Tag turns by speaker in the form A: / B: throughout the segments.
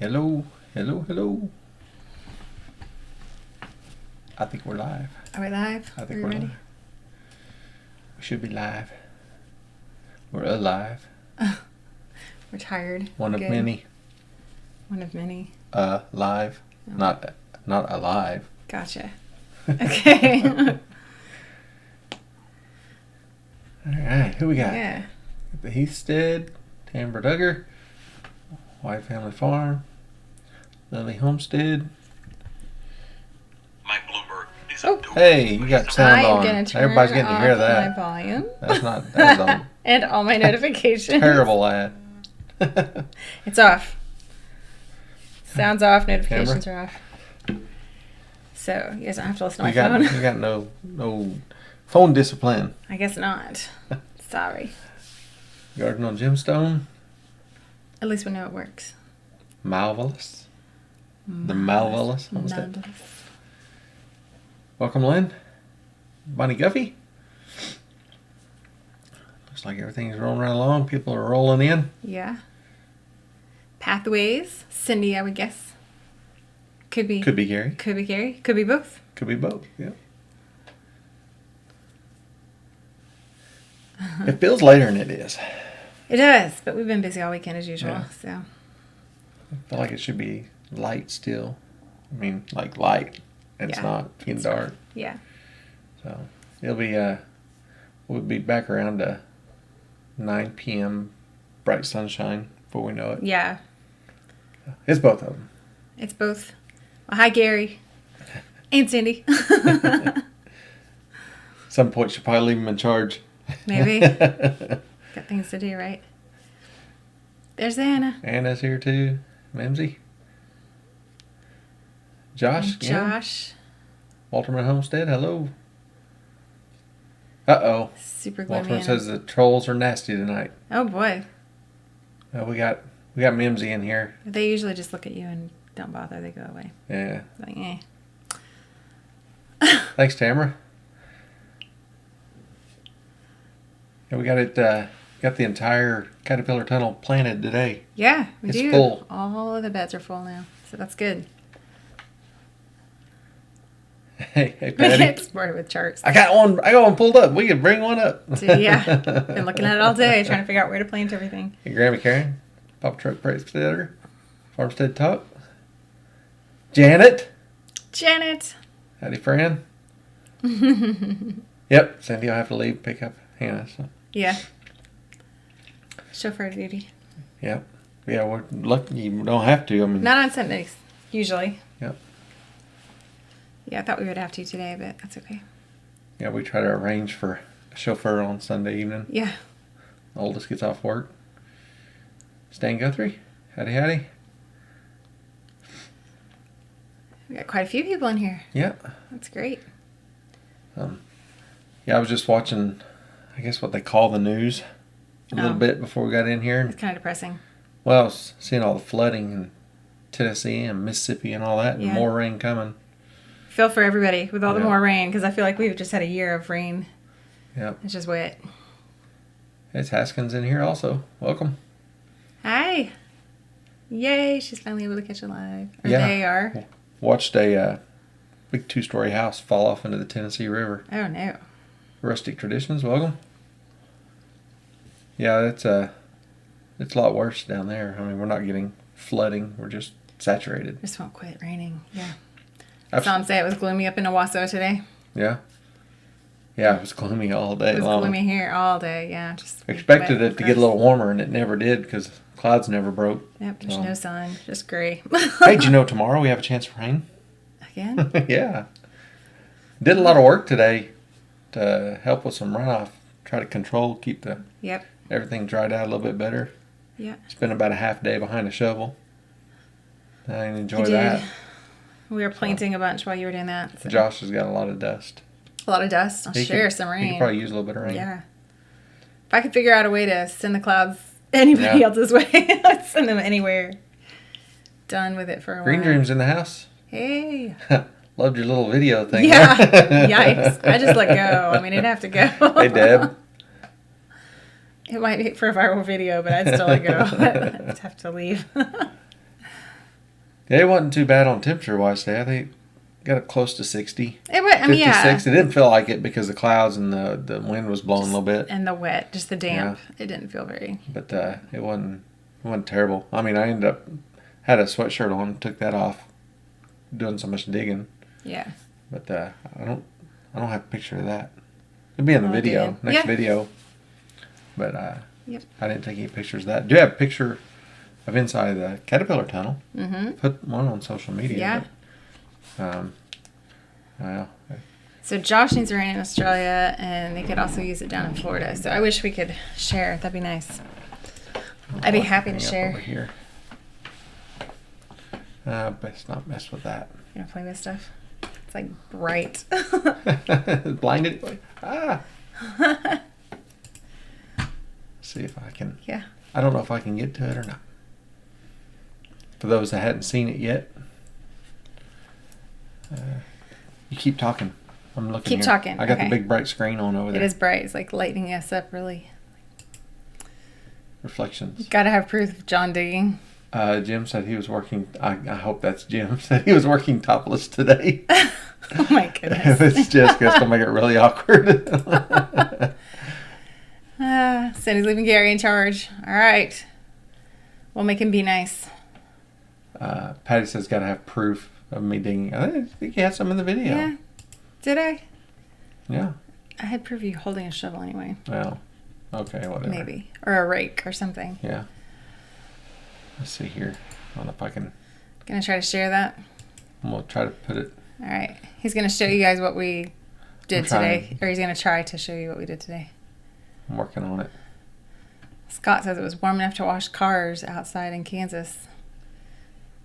A: Hello, hello, hello. I think we're live.
B: Are we live?
A: I think
B: Are
A: we're
B: we ready?
A: live. We should be live. We're alive.
B: We're tired.
A: One of
B: Good.
A: many.
B: One of many.
A: Live.
B: Oh.
A: Not alive.
B: Gotcha. Okay.
A: Alright, who we got?
B: Yeah.
A: The Heathstead, Tamber Duggar, White Family Farm, Lily Homestead.
C: Mike Bloomberg is
B: Oh.
C: a doer.
A: Hey, you got sound
B: I am
A: on.
B: going to turn
A: Everybody's getting to hear
B: off
A: that.
B: my volume.
A: That's a
B: And all my notifications.
A: terrible ad.
B: It's off. Sounds off. Notifications are off. So you guys don't have to listen to my phone.
A: You got no phone discipline.
B: I guess not. Sorry.
A: Garden on Gemstone.
B: At least we know it works.
A: Malvolous. The Malvolous Homestead.
B: Marvelous.
A: Welcome, Lynn. Bonnie Guffey. Looks like everything's rolling right along. People are rolling in.
B: Yeah. Pathways. Cindy, I would guess. Could be.
A: Could be Gary.
B: Could be Gary. Could be both.
A: Could be both. Yeah. It feels later than it is.
B: It does, but we've been busy all weekend as usual.
A: Yeah.
B: So
A: I feel like it should be light still. I mean, like light. It's
B: Yeah,
A: not getting dark.
B: yeah.
A: So it'll be we'll be back around 9 p.m. bright sunshine before we know it.
B: Yeah.
A: It's both of them.
B: It's both. Well, hi Gary. And Cindy.
A: Some point you should probably leave them in charge.
B: Maybe. Got things to do, right? There's Anna.
A: Anna's here too. Mimsy. Josh.
B: And Josh.
A: Walterman Homestead. Hello. Uh-oh.
B: Super gloomy.
A: Walterman says the trolls are nasty tonight.
B: Oh boy.
A: We got Mimsy in here.
B: They usually just look at you and don't bother. They go away.
A: Yeah.
B: Like, eh.
A: Thanks, Tamara. Yeah, we got it. Got the entire caterpillar tunnel planted today.
B: Yeah, we
A: It's
B: do.
A: full.
B: All of the beds are full now. So that's good.
A: Hey, Patty.
B: It's bored with charts.
A: I got one pulled up. We can bring one up.
B: So, yeah. Been looking at it all day, trying to figure out where to plant everything.
A: Hey, Grammy Karen, Papa Truck Presbyter, Farmstead Talk, Janet,
B: Janet.
A: howdy, Fran. Yep, Cindy will have to leave, pick up Hannah. So.
B: Yeah. Chauffeur duty.
A: Yep. Yeah, we're lucky you don't have to. I mean,
B: Not on Sundays, usually.
A: Yep.
B: Yeah, I thought we would have to today, but that's okay.
A: Yeah, we try to arrange for a chauffeur on Sunday evening.
B: Yeah.
A: The oldest gets off work. Stan Guthrie, howdy.
B: We got quite a few people in here.
A: Yeah.
B: That's great.
A: Yeah, I was just watching, I guess what they call the news a little
B: Oh.
A: bit before we got in here.
B: It's kind of depressing.
A: Well, I was seeing all the flooding in Tennessee and Mississippi and all that, and
B: Yeah.
A: more rain coming.
B: Feel for everybody with all the
A: Yeah.
B: more rain, because I feel like we've just had a year of rain.
A: Yep.
B: It's just wet.
A: It's Haskins in here also. Welcome.
B: Hi. Yay, she's finally able to catch it live. Or
A: Yeah.
B: they are.
A: Watched a big 2-story house fall off into the Tennessee River.
B: Oh, no.
A: Rustic Traditions, welcome. Yeah, it's a lot worse down there. I mean, we're not getting flooding. We're just saturated.
B: Just won't quit raining. Yeah.
A: I've-
B: Saw him say it was gloomy up in Owasso today.
A: Yeah. Yeah, it was gloomy all day
B: It was
A: long.
B: gloomy here all day. Yeah. Just
A: Expected
B: wet
A: it to get a little warmer, and it never did because clouds never broke.
B: Yep, there's
A: So.
B: no sun. Just gray.
A: Hey, did you know tomorrow we have a chance for rain?
B: Again?
A: Yeah. Did a lot of work today to help with some runoff. Try to keep
B: Yep.
A: everything dried out a little bit better.
B: Yeah.
A: Spent about a half day behind a shovel. I didn't enjoy
B: I did.
A: that.
B: We were planting a bunch while you were doing that. So.
A: Josh has got a lot of dust.
B: A lot of dust. I'll
A: He
B: share
A: could-
B: some
A: He
B: rain.
A: could probably use a little bit of rain.
B: Yeah. If I could figure out a way to send the clouds anybody
A: Yeah.
B: else's way, I'd send them anywhere. Done with it for a
A: Green
B: while.
A: Dream's in the house.
B: Hey.
A: Loved your little video thing.
B: Yeah.
A: there.
B: Yikes. I just let go. I mean, it'd have to go.
A: Hey, Deb.
B: It might be for a viral video, but I'd still let go. I'd have to leave.
A: Yeah, it wasn't too bad on temperature wise today. I think it got up close to 60.
B: It was, I mean,
A: 56.
B: yeah.
A: It didn't feel like it because the clouds and the wind was blowing a little bit.
B: And the wet, just the damp. Yeah. It didn't feel very.
A: But it wasn't terrible. I mean, I ended up had a sweatshirt on, took that off, doing so much digging.
B: Yeah.
A: But I don't have a picture of that. It'll be in the video, next video. But
B: yep.
A: I didn't take any pictures of that. Do you have a picture of inside the caterpillar tunnel?
B: Mm-hmm.
A: Put one on social media.
B: Yeah.
A: But, well.
B: So Josh needs rain in Australia, and they could also use it down in Florida. So I wish we could share. That'd be nice. I'd be happy to share.
A: Over here. Best not mess with that.
B: You don't play with stuff? It's like bright.
A: Blinded. See if I can.
B: Yeah.
A: I don't know if I can get to it or not. For those that hadn't seen it yet, you keep talking. I'm looking.
B: Keep talking.
A: I got the big bright screen on over there.
B: It is bright. It's like lighting us up really.
A: Reflections.
B: Got to have proof of John digging.
A: Jim said he was working. I hope that's Jim. Said he was working topless today.
B: Oh my goodness.
A: If it's Jessica, it's gonna make it really awkward.
B: Said he's leaving Gary in charge. All right. We'll make him be nice.
A: Patty says got to have proof of me digging. I think he had some in the video.
B: Yeah. Did I?
A: Yeah.
B: I had proof of you holding a shovel anyway.
A: Well, okay, whatever.
B: Maybe. Or a rake or something.
A: Yeah. Let's see here. I don't know if I can.
B: Gonna try to share that?
A: I'm going to try to put it.
B: All right. He's going to show you guys what we did today. Or he's going to try to show you what we did today.
A: I'm working on it.
B: Scott says it was warm enough to wash cars outside in Kansas.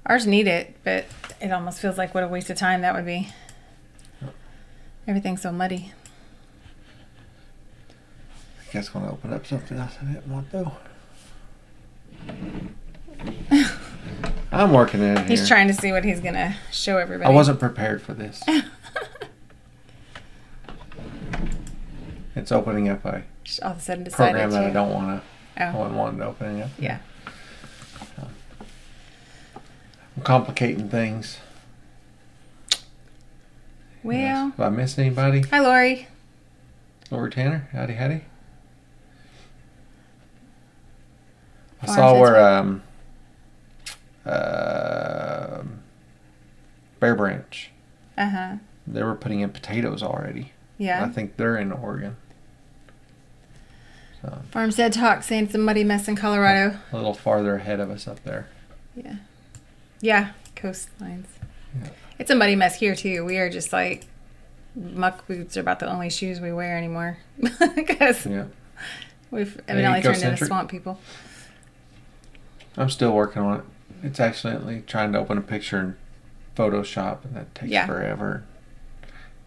B: Ours need it, but it almost feels like what a waste of time that would be. Everything's so muddy.
A: I guess I'm going to open up something else I didn't want, though. I'm working in it here.
B: He's trying to see what he's going to show everybody.
A: I wasn't prepared for this. It's opening up a
B: just all of a sudden decided
A: program that I don't want to.
B: Oh.
A: I wouldn't want it opening up.
B: Yeah.
A: So, I'm complicating things.
B: Well.
A: Yes. Did I miss anybody?
B: Hi, Lori.
A: Lori Tanner? Howdy, howdy. I
B: Farm
A: saw where Bear Branch.
B: Uh-huh.
A: They were putting in potatoes already.
B: Yeah.
A: I think they're in Oregon. So,
B: Farmstead Talk saying it's a muddy mess in Colorado.
A: a little farther ahead of us up there.
B: Yeah. Yeah. Coastlines.
A: Yeah.
B: It's a muddy mess here, too. We are just like, muck boots are about the only shoes we wear anymore. Because we've evidently turned into swamp people.
A: I'm still working on it. It's accidentally trying to open a picture in Photoshop, and that takes forever.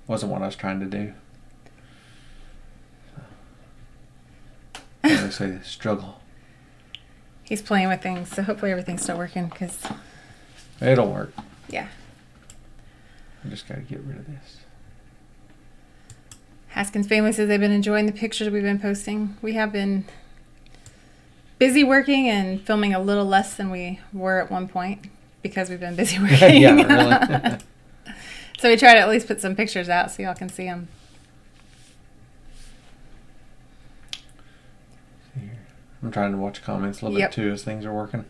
A: Wasn't what I was trying to do. They say struggle.
B: He's playing with things, so hopefully everything's still working. Cause
A: it'll work.
B: Yeah.
A: I just got to get rid of this.
B: Haskins family says they've been enjoying the pictures we've been posting. We have been busy working and filming a little less than we were at one point because we've been busy working.
A: Yeah, really.
B: So we try to at least put some pictures out so y'all can see them.
A: I'm trying to watch comments a little bit too as things are working.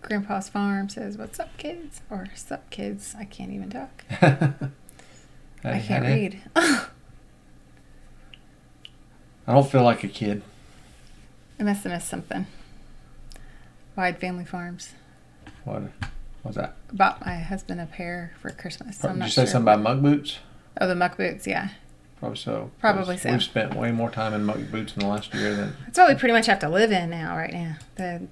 B: Grandpa's Farm says, "What's up, kids?" Or "Sup, kids?" I can't even talk. I can't read.
A: I don't feel like a kid.
B: I must have missed something. Wide Family Farms.
A: What was that?
B: Bought my husband a pair for Christmas. So
A: Did you say something about Muck Boots?
B: Oh, the Muck Boots, yeah.
A: Probably so.
B: Probably so.
A: We've spent way more time in Muck Boots in the last year than...
B: That's what we pretty much have to live in now, right now. The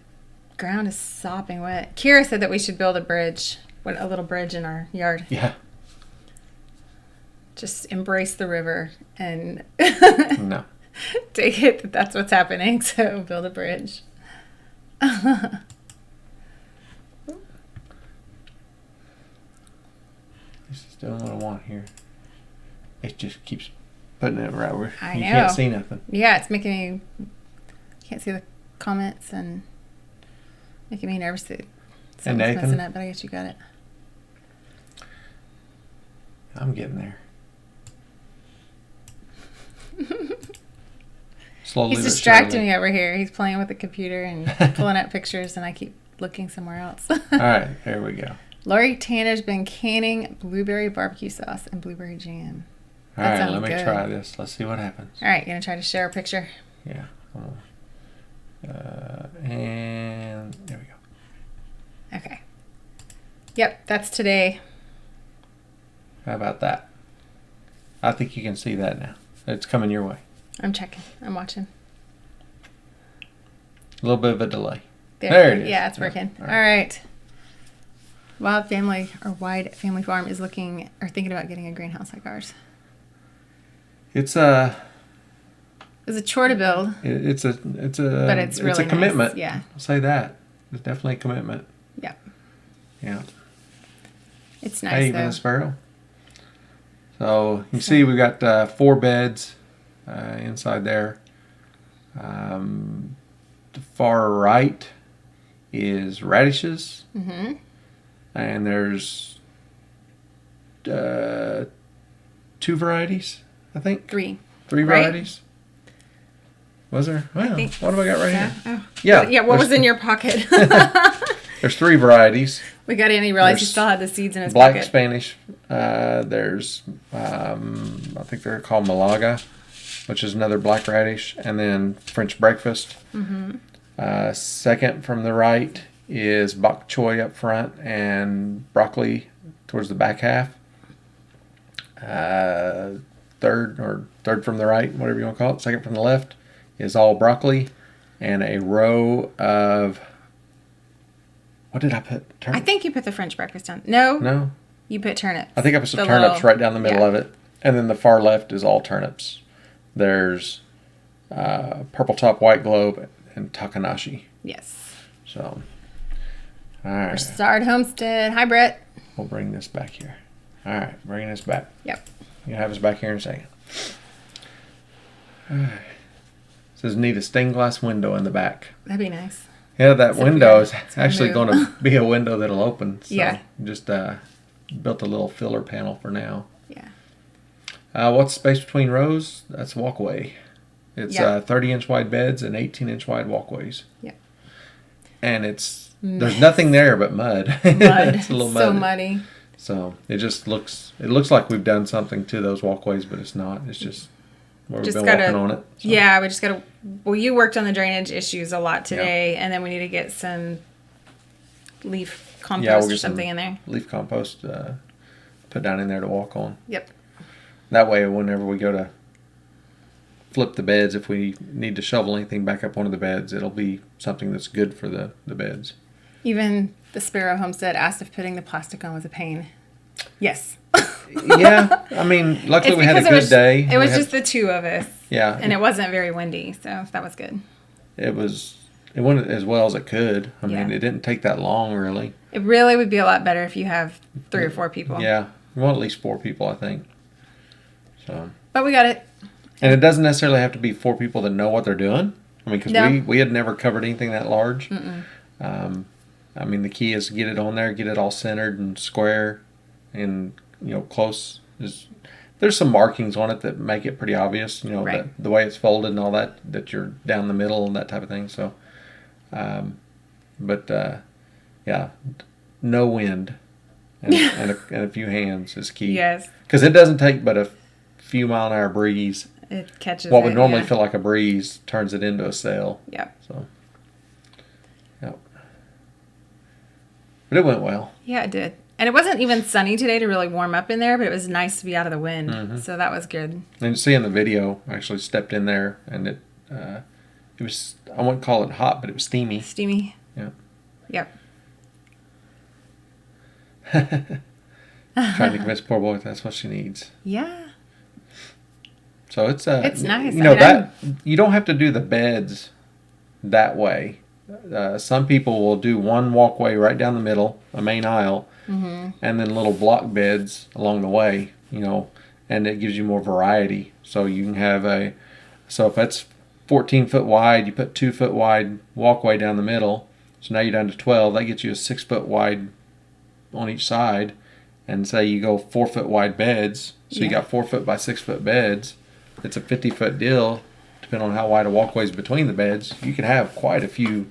B: ground is sopping wet. Kira said that we should build a bridge, a little bridge in our yard.
A: Yeah.
B: Just embrace the river and
A: no.
B: take it that that's what's happening, so build a bridge.
A: This is doing what I want here. It just keeps putting it right where
B: I
A: you
B: know.
A: can't see nothing.
B: Yeah, it's making me... Can't see the comments and making me nervous that Something's messing up, but I guess you got it.
A: I'm getting there. Slowly.
B: He's distracting me over here. He's playing with the computer and pulling up pictures, and I keep looking somewhere else.
A: All right, here we go.
B: Lori Tanner's been canning blueberry barbecue sauce and blueberry jam.
A: All right, let me try this. Let's see what happens.
B: All right, you gonna try to share a picture?
A: Yeah. And there we go.
B: Okay. Yep, that's today.
A: How about that? I think you can see that now. It's coming your way.
B: I'm checking. I'm watching.
A: A little bit of a delay.
B: There it is. Yeah, it's working. All right. Wide Family Farm is thinking about getting a greenhouse like ours.
A: It's a
B: chore to build.
A: But it's
B: really
A: a commitment.
B: Nice. Yeah.
A: I'll say that. It's definitely a commitment.
B: Yeah.
A: Yeah.
B: It's nice.
A: Hey, even a sparrow. So you can see we've got 4 beds inside there. The far right is radishes. Mm-hmm. And there's 2 varieties, I think.
B: 3.
A: 3
B: right?
A: varieties. Was there? Well, what have I got right here?
B: Oh.
A: Yeah.
B: Yeah, what was in your pocket?
A: There's 3 varieties.
B: We got in, he realized he still had the seeds in his
A: black
B: pocket.
A: Spanish. There's, I think they're called Malaga, which is another black radish. And then French breakfast. Mm-hmm. Second from the right is bok choy up front and broccoli towards the back half. Third from the right, whatever you want to call it. Second from the left is all broccoli and a row of... What did I put?
B: Turnips? I think you put the French breakfast down. No. You put turnips.
A: I think I put some turnips right down the middle of it. And then the far left is all turnips. There's purple top white globe and Takanashi.
B: Yes.
A: So, all right.
B: Broussard Homestead. Hi, Brett.
A: We'll bring this back here. All right, bringing this back.
B: Yep.
A: You'll have us back here in a second. All right. It says need a stained glass window in the back.
B: That'd be nice.
A: Yeah, that window is actually going to be a window that'll open. So
B: yeah.
A: Just built a little filler panel for now.
B: Yeah.
A: What's the space between rows? That's walkway. It's 30-inch wide beds and 18-inch wide walkways.
B: Yeah.
A: And there's nothing there but mud.
B: Mud.
A: It's a little muddy.
B: So muddy.
A: So it looks like we've done something to those walkways, but it's not. It's just where we've been walking on it. So.
B: Yeah, we just got to... Well, you worked on the drainage issues a lot today, and then we need to get some leaf compost or something in there.
A: Leaf compost put down in there to walk on.
B: Yep.
A: That way, whenever we go to flip the beds, if we need to shovel anything back up onto the beds, it'll be something that's good for the beds.
B: Even the Sparrow Homestead asked if putting the plastic on was a pain. Yes.
A: Yeah, I mean, luckily we had a good day.
B: It was just the 2 of us.
A: Yeah.
B: And it wasn't very windy, so that was good.
A: It went as well as it could. I mean, it didn't take that long, really.
B: It really would be a lot better if you have 3 or 4 people.
A: Yeah, we want at least 4 people, I think. So.
B: But we got it.
A: And it doesn't necessarily have to be 4 people that know what they're doing. I mean, because we had never covered anything that large. I mean, the key is to get it on there, get it all centered and square, and close. There's some markings on it that make it pretty obvious.
B: Right.
A: The way it's folded and all that you're down the middle and that type of thing. So, yeah, no wind and a few hands is key.
B: Yes.
A: Because it doesn't take but a few mile-an-hour breeze.
B: It catches
A: what would normally feel like a breeze turns it into a sail.
B: Yep.
A: So, yep. But it went well.
B: Yeah, it did. And it wasn't even sunny today to really warm up in there, but it was nice to be out of the wind. Mm-hmm. So that was good.
A: And you see in the video, I actually stepped in there, and it was, I wouldn't call it hot, but it was steamy.
B: Steamy.
A: Yeah.
B: Yep.
A: Trying to convince poor boy that's what she needs.
B: Yeah.
A: So it's
B: nice.
A: You don't have to do the beds that way. Some people will do one walkway right down the middle, a main aisle, and then little block beds along the way, and it gives you more variety. So you can have so if it's 14 foot wide, you put 2 foot wide walkway down the middle. So now you're down to 12. That gets you a 6 foot wide on each side. And say you go 4 foot wide beds. So you got 4 foot by 6 foot beds. It's a 50-foot deal. Depending on how wide a walkway is between the beds, you can have quite a few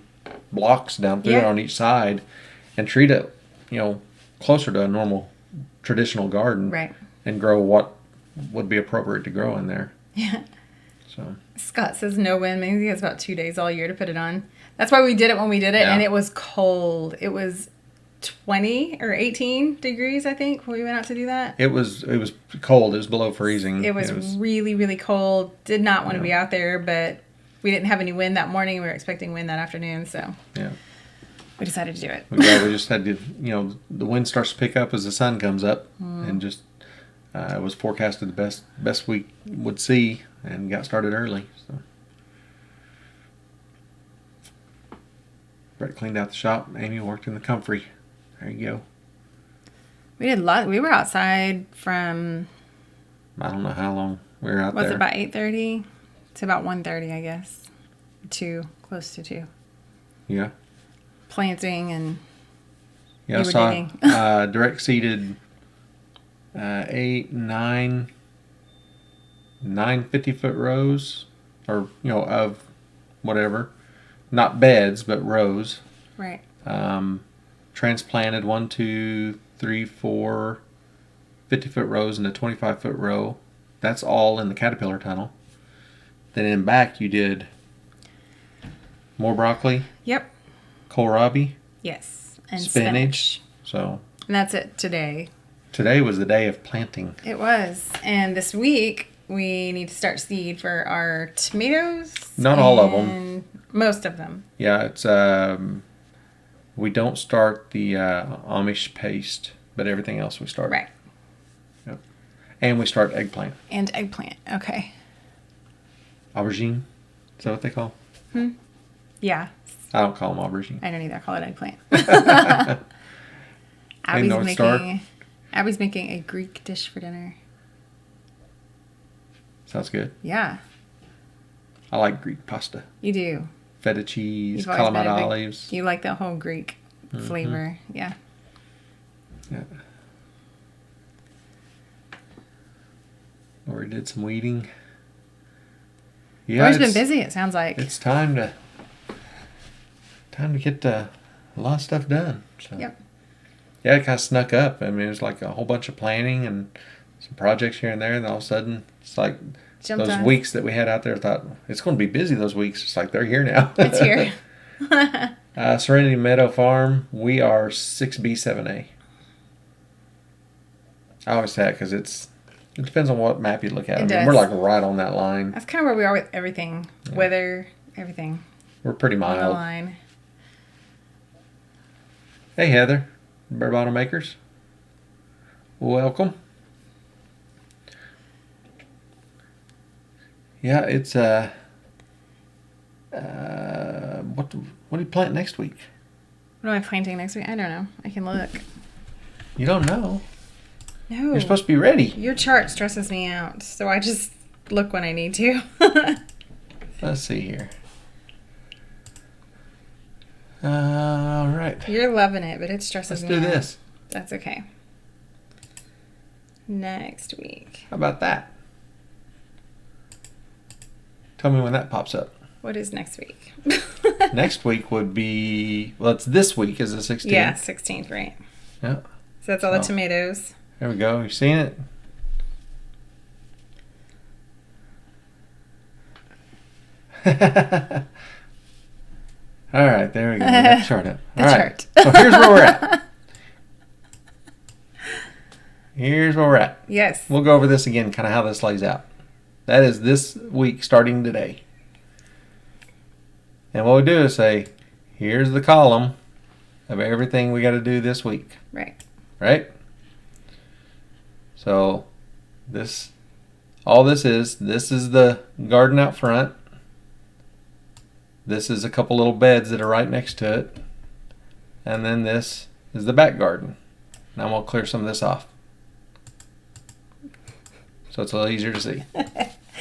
A: blocks down through there on each side and treat it, closer to a normal traditional garden.
B: Right.
A: And grow what would be appropriate to grow in there.
B: Yeah.
A: So
B: Scott says no wind means he has about 2 days all year to put it on. That's why we did it when we did it, and it was cold. It was 20 or 18 degrees, I think, when we went out to do that.
A: It was cold. It was below freezing.
B: It was really, really cold. Did not want to be out there, but we didn't have any wind that morning. We were expecting wind that afternoon, so we decided to do it.
A: We just had to, the wind starts to pick up as the sun comes up, and just it was forecasted the best we would see, and got started early. So Brett cleaned out the shop. Amy worked in the comfrey. There you go.
B: We did a lot. We were outside from,
A: I don't know how long we were out there.
B: Was it about 8:30 to about 1:30, I guess. 2, close to 2.
A: Yeah.
B: Planting and
A: I saw direct seeded 8, 9 50-foot rows, or of whatever, not beds but rows.
B: Right.
A: Transplanted 1, 2, 3, 4 50-foot rows and a 25-foot row. That's all in the caterpillar tunnel. Then in back you did more broccoli.
B: Yep.
A: Kohlrabi.
B: Yes. And
A: spinach. So.
B: And that's it today.
A: Today was the day of planting.
B: It was. And this week we need to start seed for our tomatoes.
A: Not all of them.
B: Most of them.
A: Yeah, it's we don't start the Amish paste, but everything else we start.
B: Right.
A: Yep. And we start eggplant.
B: And eggplant. Okay.
A: Aubergine. Is that what they call?
B: Yeah.
A: I don't call them aubergine.
B: I don't either. I call it eggplant. Abby's making a Greek dish for dinner.
A: Sounds good.
B: Yeah.
A: I like Greek pasta.
B: You do.
A: Feta cheese, Kalamata olives.
B: You like that whole Greek flavor. Yeah.
A: Yeah. Or did some weeding.
B: Yeah, it's been busy, it sounds like.
A: It's time to get a lot of stuff done. So.
B: Yep.
A: Yeah, it kind of snuck up. I mean, it was like a whole bunch of planning and some projects here and there, and all of a sudden, it's like those weeks that we had out there. I thought, it's going to be busy those weeks. It's like, they're here now.
B: It's here.
A: Serenity Meadow Farm, we are 6B7A. I always say that because it depends on what map you look at. We're like right on that line.
B: That's kind of where we are with everything. Yeah. Weather, everything.
A: We're pretty mild.
B: On the line.
A: Hey, Heather. Bare Bottom Makers. Welcome. Yeah, it's what do you plant next week?
B: What am I planting next week? I don't know. I can look.
A: You don't know?
B: No.
A: You're supposed to be ready.
B: Your chart stresses me out, so I just look when I need to.
A: Let's see here. All right.
B: You're loving it, but it stresses me out.
A: Let's do this.
B: That's okay. Next week.
A: How about that? Tell me when that pops up.
B: What is next week?
A: Next week would be, it's this week is the 16th.
B: Yeah, 16th, right.
A: Yeah.
B: So that's all the tomatoes.
A: There we go. You seen it? All right, there we go. We got the chart up.
B: The chart.
A: So here's where we're at. Here's where we're at.
B: Yes.
A: We'll go over this again, kind of how this lays out. That is this week starting today. And what we do is say, here's the column of everything we got to do this week.
B: Right.
A: Right? So all this is the garden out front. This is a couple little beds that are right next to it. And then this is the back garden. Now I'm going to clear some of this off, so it's a little easier to see.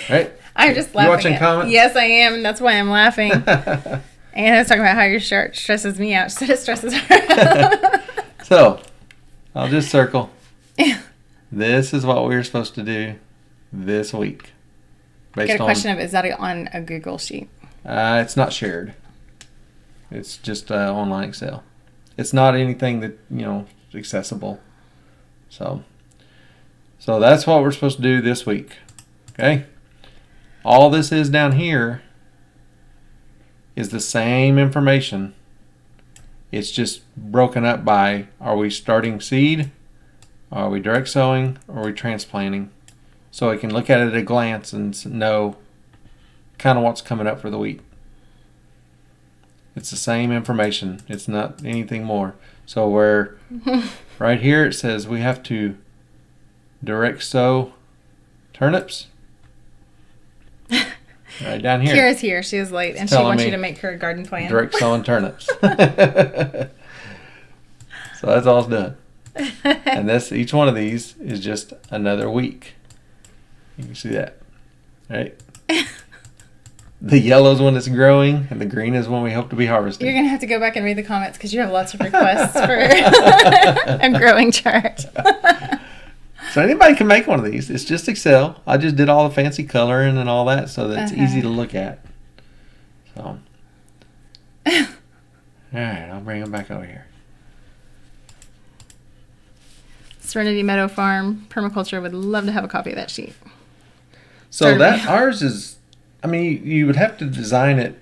A: Right?
B: I'm just laughing.
A: You watching comments?
B: Yes, I am, and that's why I'm laughing. And I was talking about how your shirt stresses me out. She said it stresses her out.
A: So, I'll just circle. This is what we were supposed to do this week.
B: I got a question of, is that on a Google sheet?
A: It's not shared. It's just online Excel. It's not anything that, accessible. So that's what we're supposed to do this week. Okay? All this is down here is the same information. It's just broken up by, are we starting seed? Are we direct sowing? Or are we transplanting? So I can look at it at a glance and know kind of what's coming up for the week. It's the same information. It's not anything more. So where right here it says we have to direct sow turnips. Right down here.
B: Kira's here. She was late, and she wants you to make her a garden plan.
A: Direct sowing turnips. So that's all it's done. And each one of these is just another week. You can see that, right? The yellow is when it's growing, and the green is when we hope to be harvesting.
B: You're going to have to go back and read the comments because you have lots of requests for a growing chart.
A: So anybody can make one of these. It's just Excel. I just did all the fancy coloring and all that so that it's easy to look at. So, all right, I'll bring them back over here.
B: Serenity Meadow Farm Permaculture would love to have a copy of that sheet.
A: So ours is, you would have to design it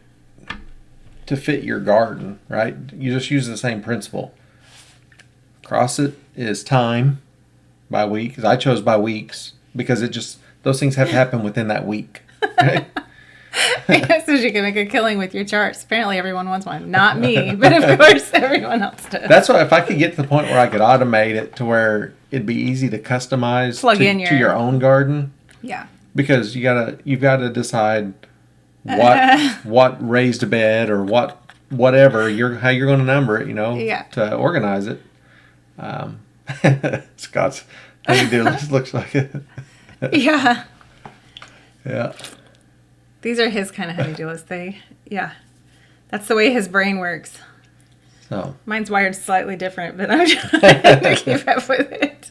A: to fit your garden, right? You just use the same principle. Across it is time by week, because I chose by weeks because those things have to happen within that week. Right?
B: So you can make a killing with your charts. Apparently everyone wants one. Not me, but of course everyone else does.
A: That's why if I could get to the point where I could automate it to where it'd be easy to customize to your own garden.
B: Yeah.
A: Because you've gotta decide what raised bed or whatever how you're going to number it, to organize it. Scott's honeydew looks like it.
B: Yeah.
A: Yeah.
B: These are his kind of honeydew lists. That's the way his brain works.
A: So
B: mine's wired slightly different, but I'm trying to keep up with it.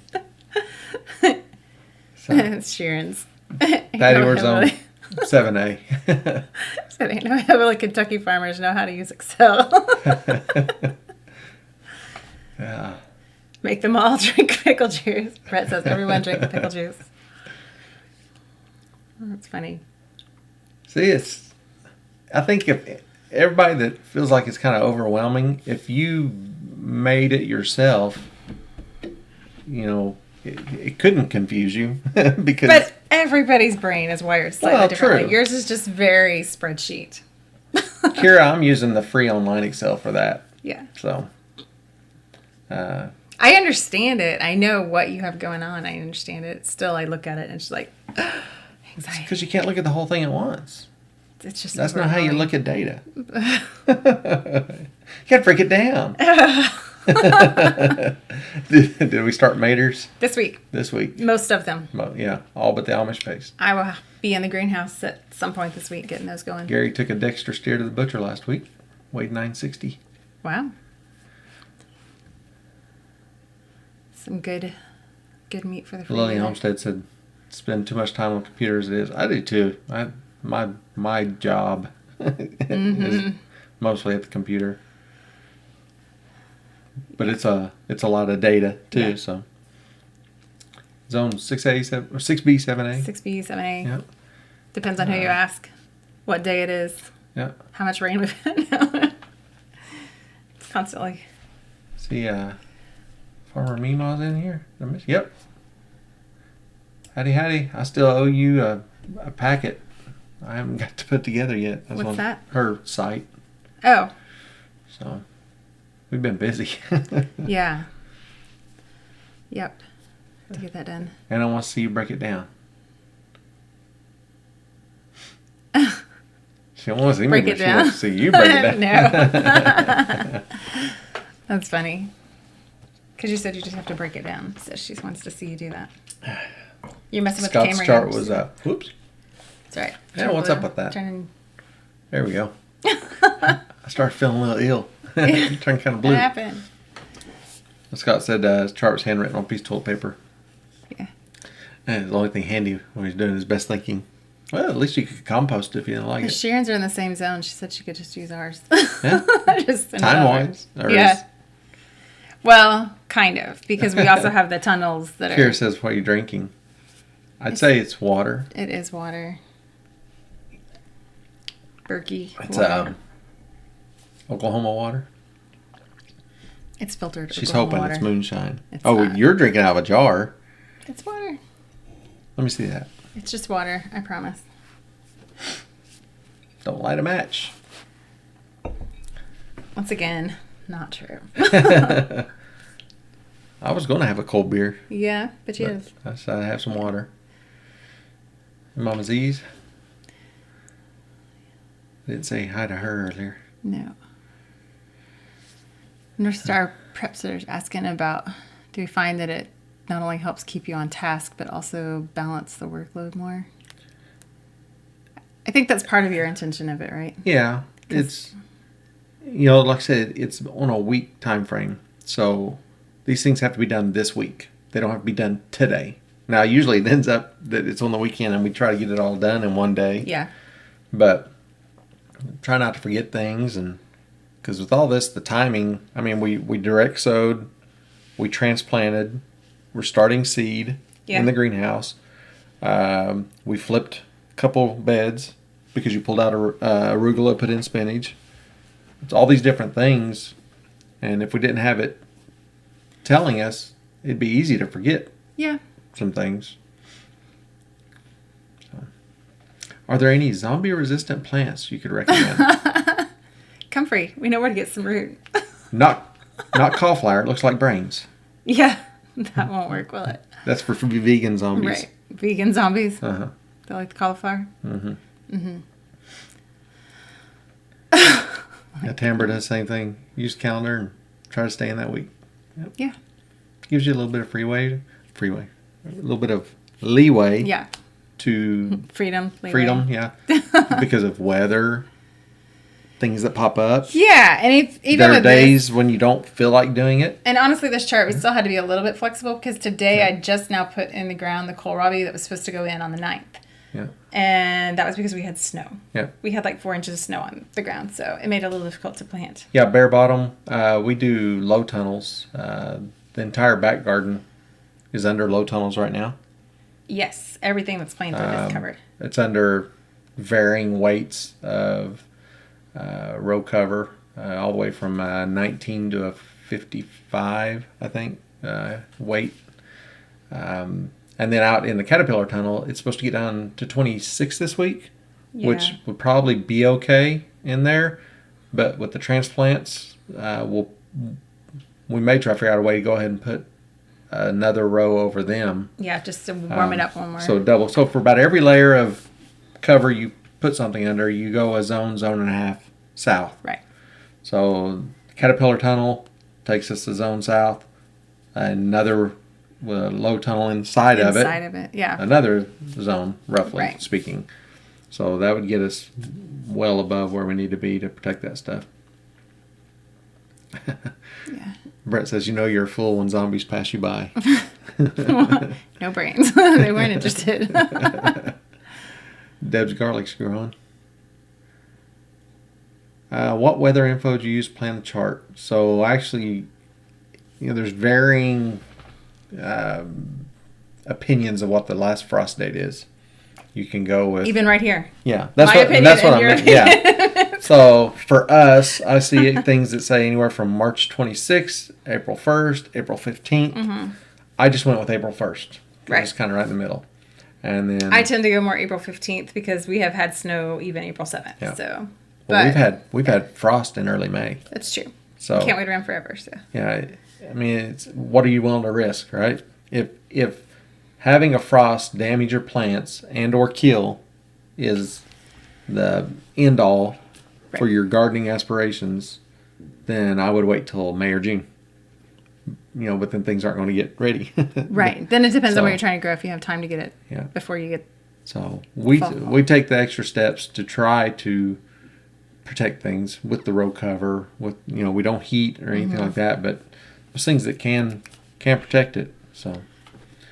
B: So it's Sharon's.
A: Patty Ward's on 7A.
B: So they know how the Kentucky farmers know how to use Excel.
A: Yeah.
B: Make them all drink pickle juice. Brett says everyone drink the pickle juice. Oh, that's funny.
A: See, I think if everybody that feels like it's kind of overwhelming, if you made it yourself, it couldn't confuse you because.
B: But everybody's brain is wired slightly differently.
A: True.
B: Yours is just very spreadsheet.
A: Kira, I'm using the free online Excel for that.
B: Yeah.
A: So.
B: I understand it. I know what you have going on. I understand it. Still, I look at it and it's like anxiety.
A: Because you can't look at the whole thing at once.
B: It's just
A: that's not how you look at data. You got to break it down. Did we start maters?
B: This week. Most of them.
A: Well, yeah, all but the Amish paste.
B: I will be in the greenhouse at some point this week getting those going.
A: Gary took a Dexter steer to the butcher last week. Weighed 960.
B: Wow. Some good meat for the freezer.
A: Lily Olmsted said, spend too much time on computers as it is. I do too. My job is mostly at the computer. But it's a lot of data too, yeah. So zone 6A, 6B, 7A.
B: 6B, 7A.
A: Yeah.
B: Depends on who you ask. What day it is.
A: Yeah.
B: How much rain we've had. Constantly.
A: See, Farmer Meemaw's in here. Yep. Howdy. I still owe you a packet. I haven't got to put together yet.
B: What's
A: on
B: that?
A: Her site.
B: Oh.
A: So, we've been busy.
B: Yeah. Yep. To get that done.
A: And I want to see you break it down. She don't want to see
B: break
A: me,
B: it
A: but
B: down.
A: She wants to see you break it down.
B: No. That's funny. Because you said you just have to break it down. So she wants to see you do that. You're messing with the camera.
A: Scott's chart was whoops.
B: That's right.
A: Yeah, what's up with that? There we go. I started feeling a little ill. Turned kind of blue.
B: What happened?
A: Scott said his chart was handwritten on a piece of toilet paper.
B: Yeah.
A: And the only thing handy when he's doing his best thinking. Well, at least you could compost it if you didn't like it.
B: Sharon's are in the same zone. She said she could just use ours.
A: Yeah.
B: Just
A: Time-wise.
B: Yeah. Well, kind of. Because we also have the tunnels that
A: Kira says, what are you drinking? I'd say it's water.
B: It is water. Berkey
A: It's
B: water.
A: Oklahoma water.
B: It's filtered.
A: She's
B: Oklahoma
A: hoping
B: water.
A: it's moonshine.
B: It's
A: not. You're drinking out of a jar.
B: It's water.
A: Let me see that.
B: It's just water, I promise.
A: Don't light a match.
B: Once again, not true.
A: I was going to have a cold beer.
B: Yeah, but you have.
A: I decided to have some water. Mama Z's. Didn't say hi to her earlier.
B: No. Nurse Star Preps are asking about, do you find that it not only helps keep you on task, but also balance the workload more? I think that's part of your intention of it, right?
A: Yeah. It's, like I said, it's on a week time frame. So these things have to be done this week. They don't have to be done today. Now, usually it ends up that it's on the weekend and we try to get it all done in one day.
B: Yeah.
A: But try not to forget things, and because with all this, the timing, I mean, we direct sowed, we transplanted, we're starting seed in the greenhouse. We flipped a couple beds because you pulled out arugula, put in spinach. It's all these different things, and if we didn't have it telling us, it'd be easy to forget some things. So, are there any zombie-resistant plants you could recommend?
B: Comfrey. We know where to get some root.
A: Not cauliflower. It looks like brains.
B: Yeah, that won't work, will it?
A: That's for vegan zombies.
B: Right. Vegan zombies.
A: Uh-huh.
B: They like the cauliflower.
A: Mm-hmm. Mm-hmm. Yeah, Tambra does the same thing. Use the calendar and try to stay in that week. Yep.
B: Yeah.
A: Gives you a little bit of freeway. A little bit of leeway.
B: Yeah.
A: To
B: freedom,
A: yeah. Because of weather, things that pop up.
B: Yeah, and even
A: there are
B: with
A: days when you don't feel like doing it.
B: And honestly, this chart, we still had to be a little bit flexible because today I just now put in the ground the kohlrabi that was supposed to go in on the 9th.
A: Yeah.
B: And that was because we had snow.
A: Yeah.
B: We had like 4 inches of snow on the ground, so it made it a little difficult to plant.
A: Yeah, bare bottom. We do low tunnels. The entire back garden is under low tunnels right now.
B: Yes, everything that's planted is covered.
A: It's under varying weights of row cover, all the way from 19 to a 55, I think, weight. And then out in the caterpillar tunnel, it's supposed to get down to 26 this week, which would probably be okay in there. But with the transplants, we may try to figure out a way to go ahead and put another row over them.
B: Yeah, just to warm it up one more.
A: So double. So for about every layer of cover you put something under, you go a zone and a half south.
B: Right.
A: So caterpillar tunnel takes us to zone south. Another low tunnel inside of it,
B: yeah.
A: Another zone, roughly
B: Right.
A: speaking. So that would get us well above where we need to be to protect that stuff.
B: Yeah.
A: Brett says, you're a fool when zombies pass you by.
B: No brains. They weren't interested.
A: Deb's garlic's growing. What weather info do you use to plan the chart? So actually, there's varying opinions of what the last frost date is. You can go with
B: even right here.
A: Yeah, that's what I meant. Yeah. So for us, I see things that say anywhere from March 26th, April 1st, April 15th. Mm-hmm. I just went with April 1st.
B: Right.
A: It's kind of right in the middle. And then
B: I tend to go more April 15th because we have had snow even April 7th. Yeah. So,
A: we've had frost in early May.
B: That's true.
A: So
B: can't wait around forever. So
A: yeah, I mean, it's what are you willing to risk, right? If having a frost damage your plants and or kill is the end all for your gardening aspirations, then I would wait till May or June. But then things aren't going to get ready.
B: Right. Then it depends on what you're trying to grow if you have time to get it before you get.
A: So we take the extra steps to try to protect things with the row cover. With we don't heat or anything like that, but there's things that can protect it. So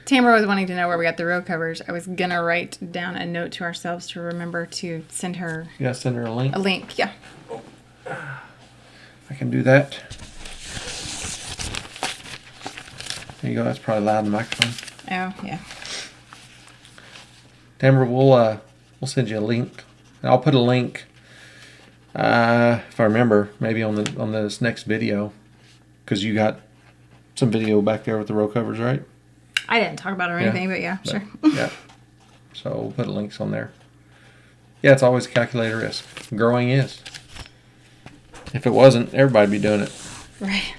B: Tamara was wanting to know where we got the row covers. I was gonna write down a note to ourselves to remember to send her.
A: Yeah, send her a link.
B: A link, yeah.
A: I can do that. There you go. That's probably loud in the microphone.
B: Oh yeah.
A: Tamara, we'll send you a link. I'll put a link, if I remember, maybe on this next video, because you got some video back there with the row covers, right?
B: I didn't talk about it or anything, but yeah, sure.
A: Yeah. So we'll put links on there. Yeah, it's always a calculated risk. Growing is. If it wasn't, everybody'd be doing it.
B: Right.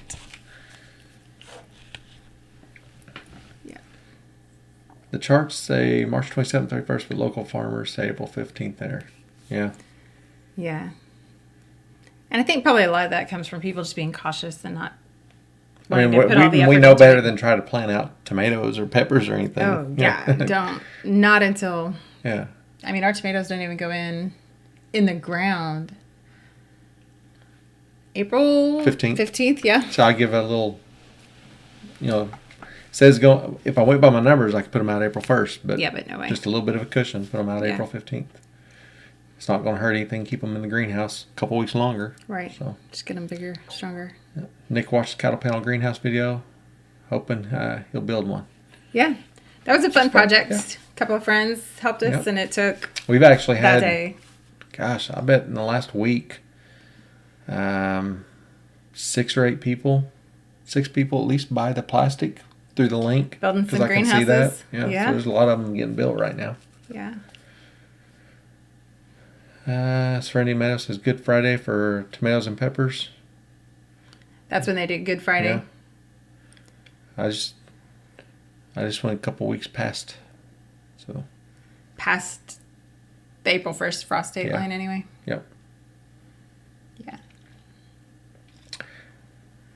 B: Yeah.
A: The charts say March 27th, 31st, but local farmers say April 15th there. Yeah.
B: Yeah. And I think probably a lot of that comes from people just being cautious and not.
A: I mean, we know better than try to plant out tomatoes or peppers or anything.
B: Oh, yeah. Don't. Not until.
A: Yeah.
B: I mean, our tomatoes don't even go in the ground. April
A: 15th.
B: 15th, yeah.
A: So I give a little, says go. If I went by my numbers, I could put them out April 1st. But
B: yeah, but no way.
A: Just a little bit of a cushion. Put them out April 15th. It's not going to hurt anything. Keep them in the greenhouse a couple weeks longer.
B: Right.
A: So
B: just get them bigger, stronger.
A: Yeah. Nick watched the cattle panel greenhouse video, hoping he'll build one.
B: Yeah, that was a fun project.
A: Yeah.
B: A couple of friends helped us, and it took.
A: We've actually had.
B: That day.
A: Gosh, I bet in the last week, 6 or 8 people, 6 people at least buy the plastic through the link.
B: Building some greenhouses.
A: I can see that. Yeah. So there's a lot of them getting built right now.
B: Yeah.
A: Serenity Meadow says Good Friday for tomatoes and peppers.
B: That's when they did Good Friday.
A: Yeah. I just went a couple weeks past. So.
B: Past the April 1st frost date line anyway.
A: Yep.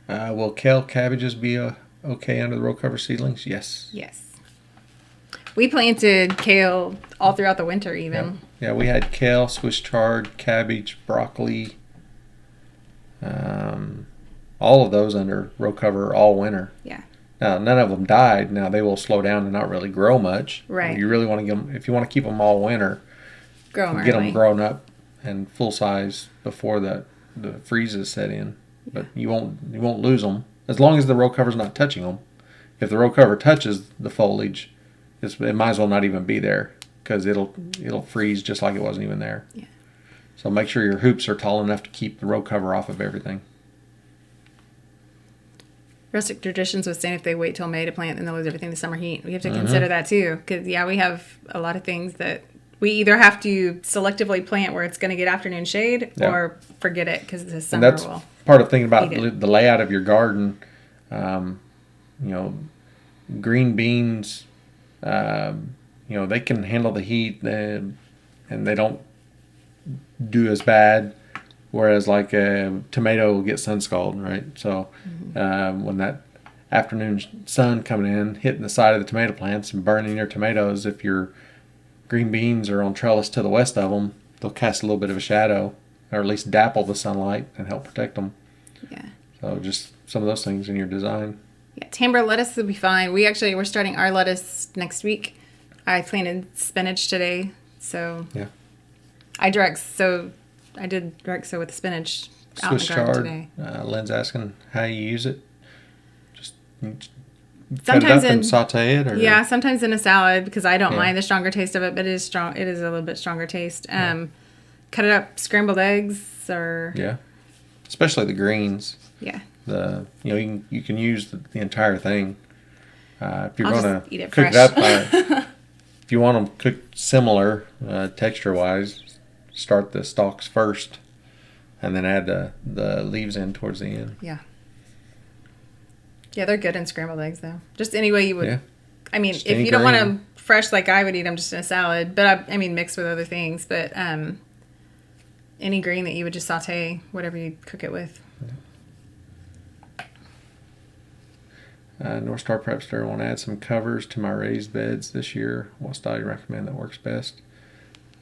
B: Yeah.
A: Will kale cabbages be okay under the row cover seedlings? Yes.
B: Yes. We planted kale all throughout the winter even.
A: Yep. Yeah, we had kale, Swiss chard, cabbage, broccoli, all of those under row cover all winter.
B: Yeah.
A: Now, none of them died. Now, they will slow down and not really grow much.
B: Right.
A: You really want to get them, if you want to keep them all winter,
B: get
A: them grown up and full size before the freezes set in. But you won't lose them as long as the row cover's not touching them. If the row cover touches the foliage, it might as well not even be there because it'll freeze just like it wasn't even there.
B: Yeah.
A: So make sure your hoops are tall enough to keep the row cover off of everything.
B: Rustic Traditions was saying if they wait till May to plant, then they'll lose everything to summer heat. We have to consider that too, because we have a lot of things that we either have to selectively plant where it's going to get afternoon shade, or forget it because the summer
A: and that's part of thinking about the layout of your garden. Green beans, they can handle the heat and they don't do as bad. Whereas like a tomato will get sun scald, right? So when that afternoon sun coming in, hitting the side of the tomato plants and burning your tomatoes, if your green beans are on trellis to the west of them, they'll cast a little bit of a shadow, or at least dapple the sunlight and help protect them.
B: Yeah.
A: So just some of those things in your design.
B: Yeah, Tambra lettuce will be fine. We're starting our lettuce next week. I planted spinach today, so
A: yeah.
B: I did direct sow with the spinach out in the garden today.
A: Lynn's asking how you use it. Just
B: sometimes
A: cut it up and saute it, or
B: sometimes in a salad because I don't mind the stronger taste of it, but it is strong. It is a little bit stronger taste. Cut it up, scrambled eggs, or
A: especially the greens.
B: Yeah.
A: You can use the entire thing. If you're going to cook
B: fresh.
A: it up, if you want them cooked similar texture wise, start the stalks first, and then add the leaves in towards the end.
B: Yeah. Yeah, they're good in scrambled eggs though. Just any way you would. Yeah. I mean, if you don't want them fresh like I would eat them just in a salad, but I mean mixed with other things. But any green that you would just saute, whatever you cook it with.
A: North Star Prepster, want to add some covers to my raised beds this year. What style do you recommend that works best?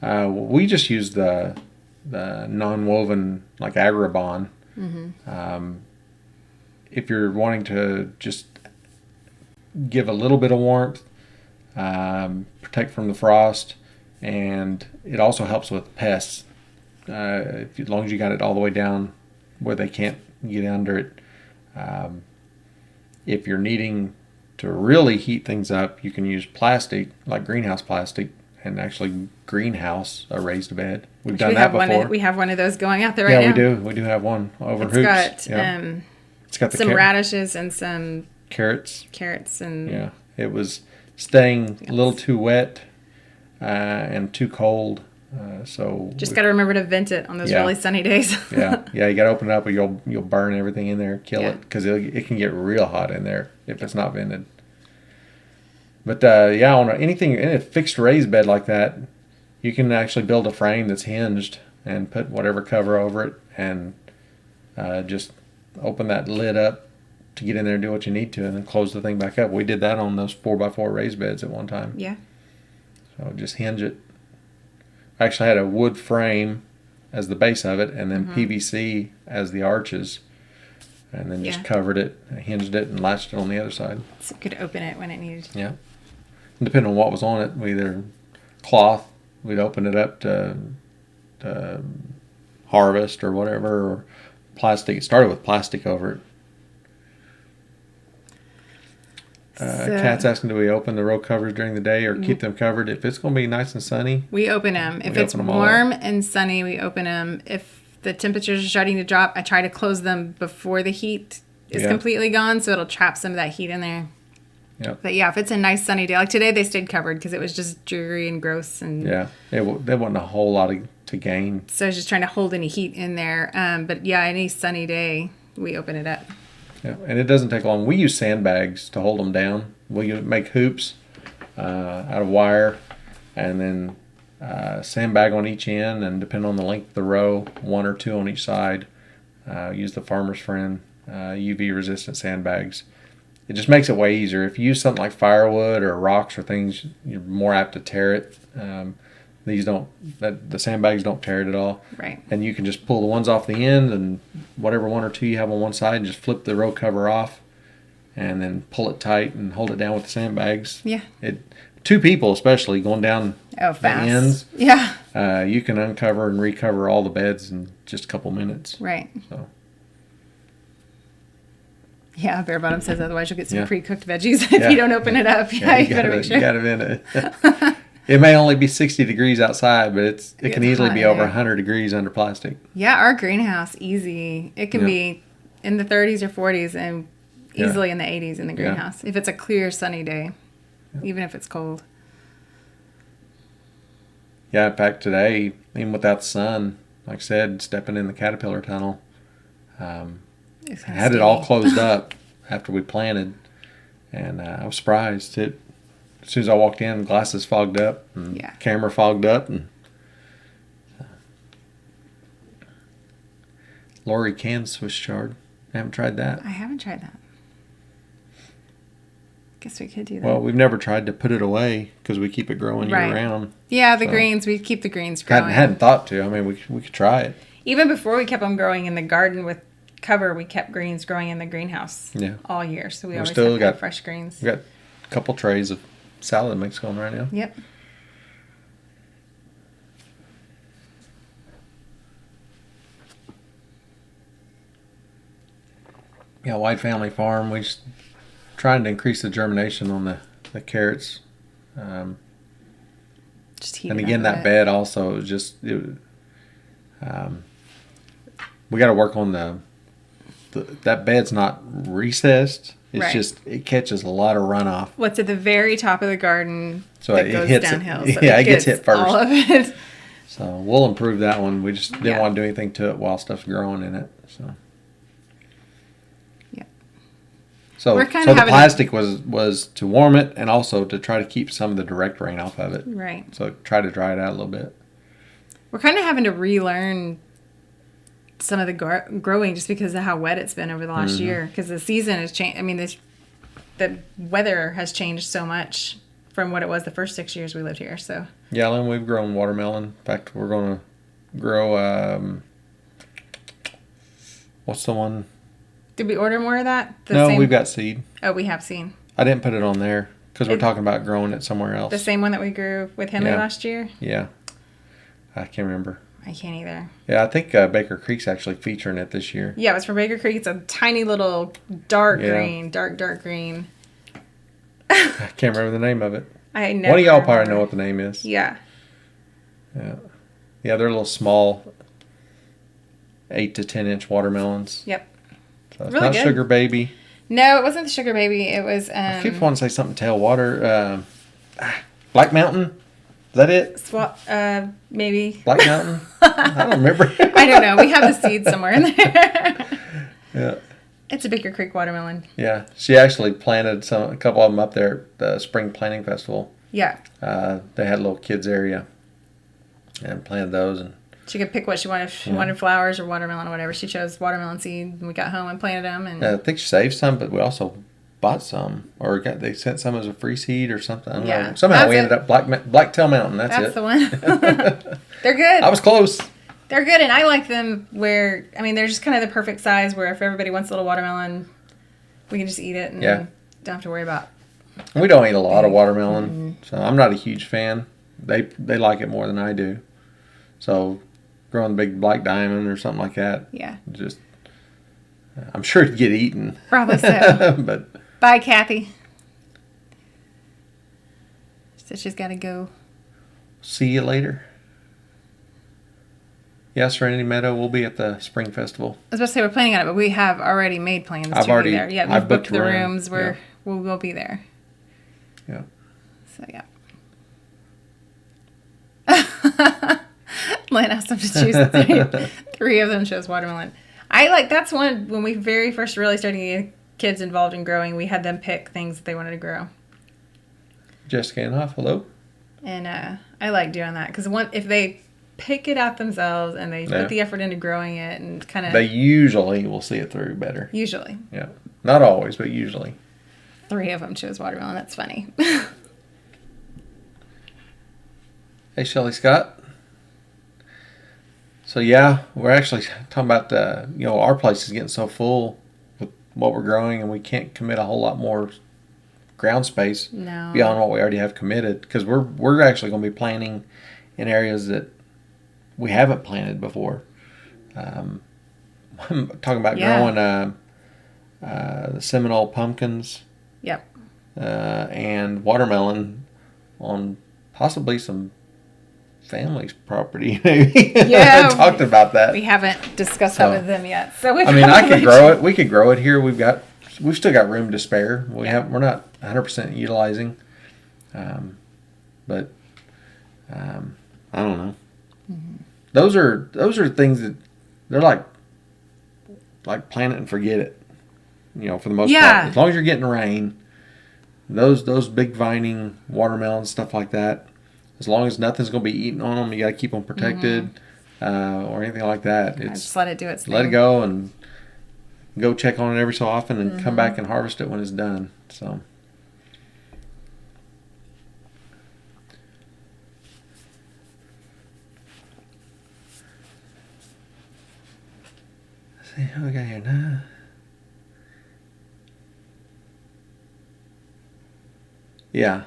A: We just use the the non-woven like Agribon. If you're wanting to just give a little bit of warmth, protect from the frost, and it also helps with pests. As long as you got it all the way down where they can't get under it. If you're needing to really heat things up, you can use plastic, like greenhouse plastic, and actually greenhouse a raised bed. We've done that before.
B: We have one of those going out there right now.
A: Yeah, we do. We do have one over hoops. It's got
B: some radishes and some
A: carrots.
B: And
A: yeah, it was staying a little too wet and too cold. So
B: just got to remember to vent it on those really sunny days.
A: You got to open it up, or you'll burn everything in there, kill it, because it can get real hot in there if it's not vented. But on anything in a fixed raised bed like that, you can actually build a frame that's hinged and put whatever cover over it, and just open that lid up to get in there and do what you need to, and then close the thing back up. We did that on those 4x4 raised beds at one time.
B: Yeah.
A: So just hinge it. I actually had a wood frame as the base of it, and then PVC as the arches, and then just covered it, hinged it, and latched it on the other side.
B: So you could open it when it needed.
A: Yeah. And depending on what was on it, either cloth, we'd open it up to harvest or whatever, or plastic. It started with plastic over it. Kat's asking, do we open the row covers during the day or keep them covered? If it's going to be nice and sunny,
B: we open them. If it's warm and sunny, we open them. If the temperatures are starting to drop, I try to close them before the heat is completely gone, so it'll trap some of that heat in there.
A: Yep.
B: But if it's a nice sunny day, like today, they stayed covered because it was just dreary and gross. And
A: there wasn't a whole lot to gain.
B: So I was just trying to hold any heat in there. But any sunny day, we open it up.
A: Yeah, and it doesn't take long. We use sandbags to hold them down. We make hoops out of wire, and then sandbag on each end, and depending on the length of the row, 1 or 2 on each side. Use the Farmer's Friend UV-resistant sandbags. It just makes it way easier. If you use something like firewood or rocks or things, you're more apt to tear it. The sandbags don't tear it at all.
B: Right.
A: And you can just pull the ones off the end, and whatever 1 or 2 you have on one side, and just flip the row cover off, and then pull it tight and hold it down with the sandbags.
B: Yeah.
A: 2 people especially going down
B: fast.
A: The ends.
B: Yeah.
A: You can uncover and recover all the beds in just a couple minutes.
B: Right.
A: So.
B: Yeah, Bare Bottom says otherwise you'll get some pre-cooked veggies if you don't open it up. Yeah, you better make sure.
A: You got to vent it. It may only be 60 degrees outside, but it can easily be over 100 degrees under plastic.
B: Yeah, our greenhouse, easy. It can be in the 30s or 40s and easily in the 80s in the greenhouse. If it's a clear, sunny day, even if it's cold.
A: Yeah, in fact, today, even without the sun, like I said, stepping in the caterpillar tunnel, had it all closed up after we planted, and I was surprised. As soon as I walked in, glasses fogged up, and camera fogged up, and Lori can Swiss chard. I haven't tried that.
B: I haven't tried that. Guess we could do that.
A: Well, we've never tried to put it away because we keep it growing year round.
B: Yeah, the greens, we keep the greens growing.
A: Hadn't thought to. I mean, we could try it.
B: Even before we kept them growing in the garden with cover, we kept greens growing in the greenhouse all year. So we always still got fresh greens.
A: We got a couple trays of salad mix going right now.
B: Yep.
A: Yeah, White Family Farm. We're trying to increase the germination on the carrots.
B: Just heat
A: and again, that bed also is just. We got to work on that bed's not recessed. It's just it catches a lot of runoff.
B: What's at the very top of the garden?
A: So
B: it
A: goes
B: hits downhill.
A: So it gets hit first.
B: All of it.
A: So we'll improve that one. We just didn't want to do anything to it while stuff's growing in it. So. So the plastic was to warm it and also to try to keep some of the direct rain off of it.
B: Right.
A: So try to dry it out a little bit.
B: We're kind of having to relearn some of the growing just because of how wet it's been over the last year. Because the season has changed. I mean, the weather has changed so much from what it was the first 6 years we lived here. So
A: yeah, and we've grown watermelon. In fact, we're grow. What's the one?
B: Did we order more of that?
A: No, we've got seed.
B: Oh, we have seed.
A: I didn't put it on there because we're talking about growing it somewhere else.
B: The same one that we grew with Henley last year?
A: Yeah. I can't remember.
B: I can't either.
A: Yeah, I think Baker Creek's actually featuring it this year.
B: Yeah, it was from Baker Creek. It's a tiny little dark green. Dark green.
A: I can't remember the name of it.
B: I know.
A: One of y'all probably know what the name is.
B: Yeah.
A: Yeah. Yeah, they're little small 8 to 10 inch watermelons.
B: Yep.
A: So it's really not good. Sugar Baby.
B: No, it wasn't the Sugar Baby. It was...
A: I keep wanting to say something Tailwater. Black Mountain? Is that it?
B: Maybe.
A: Black Mountain? I don't remember.
B: I don't know. We have the seed somewhere in there.
A: Yeah.
B: It's a Baker Creek watermelon.
A: Yeah. She actually planted a couple of them up there at the Spring Planting Festival.
B: Yeah.
A: They had a little kids area and planted those. And
B: she could pick what she wanted. If she wanted flowers or watermelon or whatever. She chose watermelon seed, and we got home and planted them. And
A: I think she saved some, but we also bought some, or they sent some as a free seed or something. I don't know. Somehow we ended up Blacktail Mountain. That's
B: the one. They're good.
A: I was close.
B: They're good, and I like them where, I mean, they're just kind of the perfect size where if everybody wants a little watermelon, we can just eat it and don't have to worry about.
A: We don't eat a lot of watermelon, so I'm not a huge fan. They like it more than I do. So growing a big Black Diamond or something like that, just I'm sure it'd get eaten.
B: Probably so.
A: But
B: bye, Kathy. So she's got to go.
A: See you later. Yeah, Serenity Meadow. We'll be at the Spring Festival.
B: I was about to say we're planning on it, but we have already made plans to be there. Yeah, we've booked the rooms where we will be there.
A: Yeah.
B: So, yeah. Lynn asked them to choose three of them chose watermelon. That's one, when we very first really started getting kids involved in growing, we had them pick things that they wanted to grow.
A: Jessica Inhofe, hello.
B: And I like doing that because if they pick it out themselves and they put the effort into growing it and kind of...
A: They usually will see it through better.
B: Usually.
A: Yeah. Not always, but usually.
B: 3 of them chose watermelon. That's funny.
A: Hey, Shelly Scott. So, yeah, we're actually talking about, our place is getting so full with what we're growing, and we can't commit a whole lot more ground space beyond what we already have committed, because we're actually going to be planting in areas that we haven't planted before. I'm talking about growing the Seminole pumpkins.
B: Yep.
A: And watermelon on possibly some family's property. Maybe.
B: Yeah.
A: We talked about that.
B: We haven't discussed that with them yet. So
A: I could grow it. We could grow it here. We've still got room to spare. We're not 100% utilizing. But I don't know. Mm-hmm. Those are things that they're like plant it and forget it. For the most part. As long as you're getting rain, those big vining watermelons, stuff like that, as long as nothing's going to be eating on them, you got to keep them protected, or anything like that.
B: Just let it do its thing.
A: Let it go and go check on it every so often and come back and harvest it when it's done. So. Let's see how we got here now. Yeah.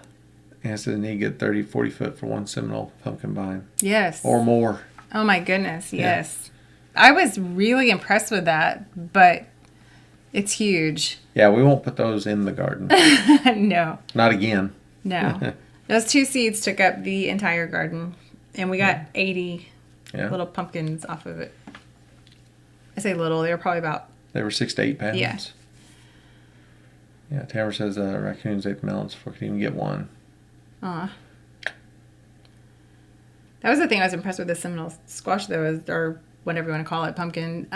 A: And so they need to get 30, 40 foot for one Seminole pumpkin vine.
B: Yes.
A: Or more.
B: Oh, my goodness. Yes. Yeah. I was really impressed with that, but it's huge.
A: Yeah, we won't put those in the garden.
B: No.
A: Not again.
B: No. Those 2 seeds took up the entire garden, and we got 80 little pumpkins off of it. I say little. They were probably about...
A: They were 6 to 8 pounds.
B: Yeah.
A: Yeah, Tamara says raccoons ate the melons before we could even get one.
B: Aw. That was the thing I was impressed with the Seminole squash, though, or whatever you want to call it, pumpkin.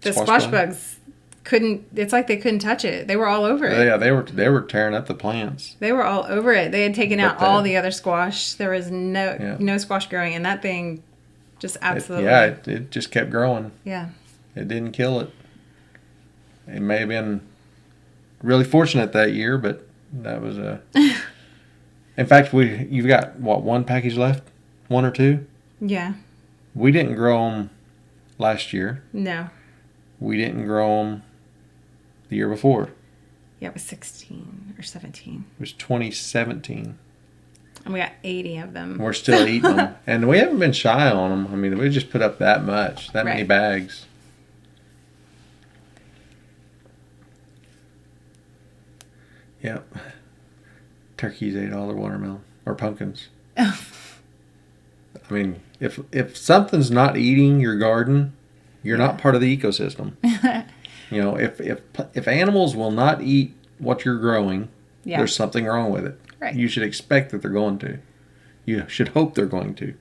B: The squash bugs couldn't, it's like they couldn't touch it. They were all over it.
A: Yeah, they were tearing up the plants.
B: They were all over it. They had taken out all the other squash. There was no squash growing, and that thing just absolutely...
A: It just kept growing.
B: Yeah.
A: It didn't kill it. It may have been really fortunate that year, but that was a... In fact, you've got, one package left? 1 or 2.
B: Yeah.
A: We didn't grow them last year.
B: No.
A: We didn't grow them the year before.
B: Yeah, it was 16 or 17.
A: It was 2017.
B: And we got 80 of them.
A: We're still eating them. And we haven't been shy on them. I mean, we just put up that much, that many bags. Yep. Turkeys ate all their watermelon. Or pumpkins. I mean, if something's not eating your garden, you're not part of the ecosystem. You know, if animals will not eat what you're growing, there's something wrong with it.
B: Right.
A: You should expect that they're going to. You should hope they're going to.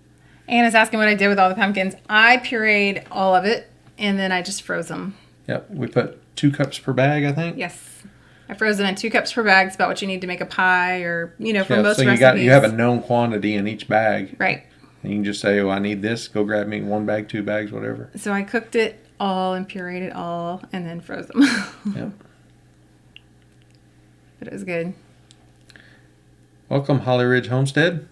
B: Anna's asking what I did with all the pumpkins. I pureed all of it, and then I just froze them.
A: Yep. We put 2 cups per bag, I think.
B: Yes. I froze them in 2 cups per bag. It's about what you need to make a pie or, for most
A: so
B: recipes.
A: You have a known quantity in each bag.
B: Right.
A: And you can just say, oh, I need this. Go grab me 1 bag, 2 bags, whatever.
B: So I cooked it all and pureed it all and then froze them.
A: Yep.
B: But it was good.
A: Welcome, Holly Ridge Homestead.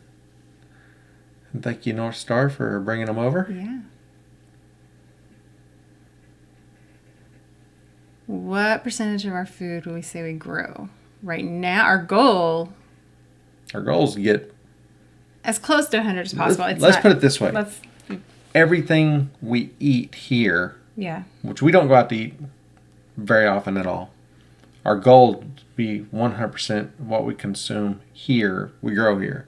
A: And thank you, North Star, for bringing them over.
B: Yeah. What percentage of our food would we say we grow? Right now, our goal
A: is to get
B: as close to 100 as possible.
A: Let's put it this way. Everything we eat here, which we don't go out to eat very often at all, our goal to be 100% what we consume here, we grow here.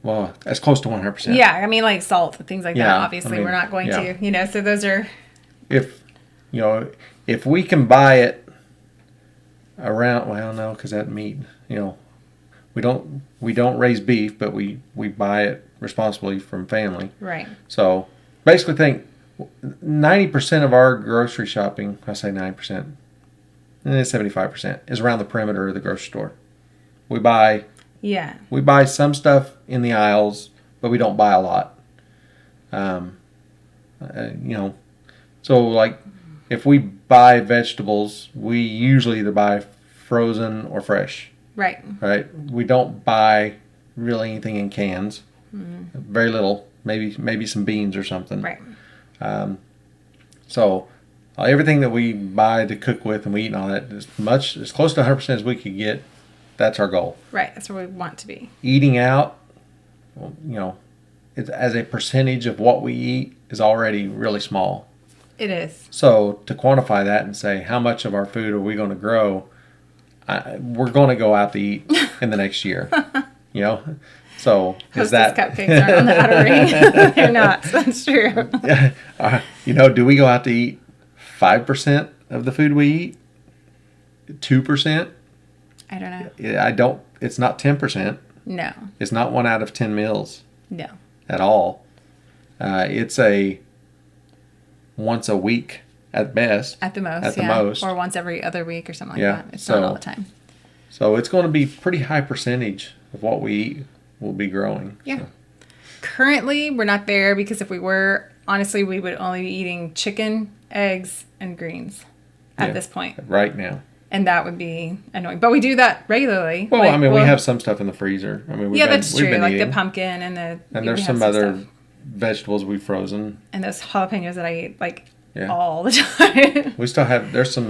A: Well, as close to 100%.
B: Yeah, I mean, like salt and things like that. Obviously, we're not going to, so those are...
A: If we can buy it around, well, no, because that meat, we don't raise beef, but we buy it responsibly from family.
B: Right.
A: So basically, think 90% of our grocery shopping, I say 9%, 75% is around the perimeter of the grocery store. We buy some stuff in the aisles, but we don't buy a lot. So like if we buy vegetables, we usually either buy frozen or fresh.
B: Right.
A: Right. We don't buy really anything in cans. Mm-hmm. Very little. Maybe some beans or something.
B: Right.
A: So everything that we buy to cook with and we eat and all that, as close to 100% as we could get, that's our goal.
B: Right. That's where we want to be.
A: Eating out, it's, as a percentage of what we eat is already really small.
B: It is.
A: So to quantify that and say how much of our food are we going to grow, we're going to go out to eat in the next year. So
B: Hostess cupcakes aren't on the outer ring. They're not. That's true.
A: Do we go out to eat 5% of the food we eat? 2%?
B: I don't know.
A: It's not 10%.
B: No.
A: It's not 1 out of 10 meals.
B: No.
A: At all. It's a once a week at best.
B: At the most. Or once every other week or something like that. It's not all the time.
A: So it's going to be pretty high percentage of what we eat will be growing.
B: Yeah.
A: So.
B: Currently, we're not there because if we were, honestly, we would only be eating chicken, eggs, and greens at this point.
A: Right now.
B: And that would be annoying. But we do that regularly.
A: Well, we have some stuff in the freezer.
B: That's true. Like the pumpkin and the...
A: And there's some other vegetables we've frozen.
B: And those jalapenos that I eat, all the time.
A: We still have... There's a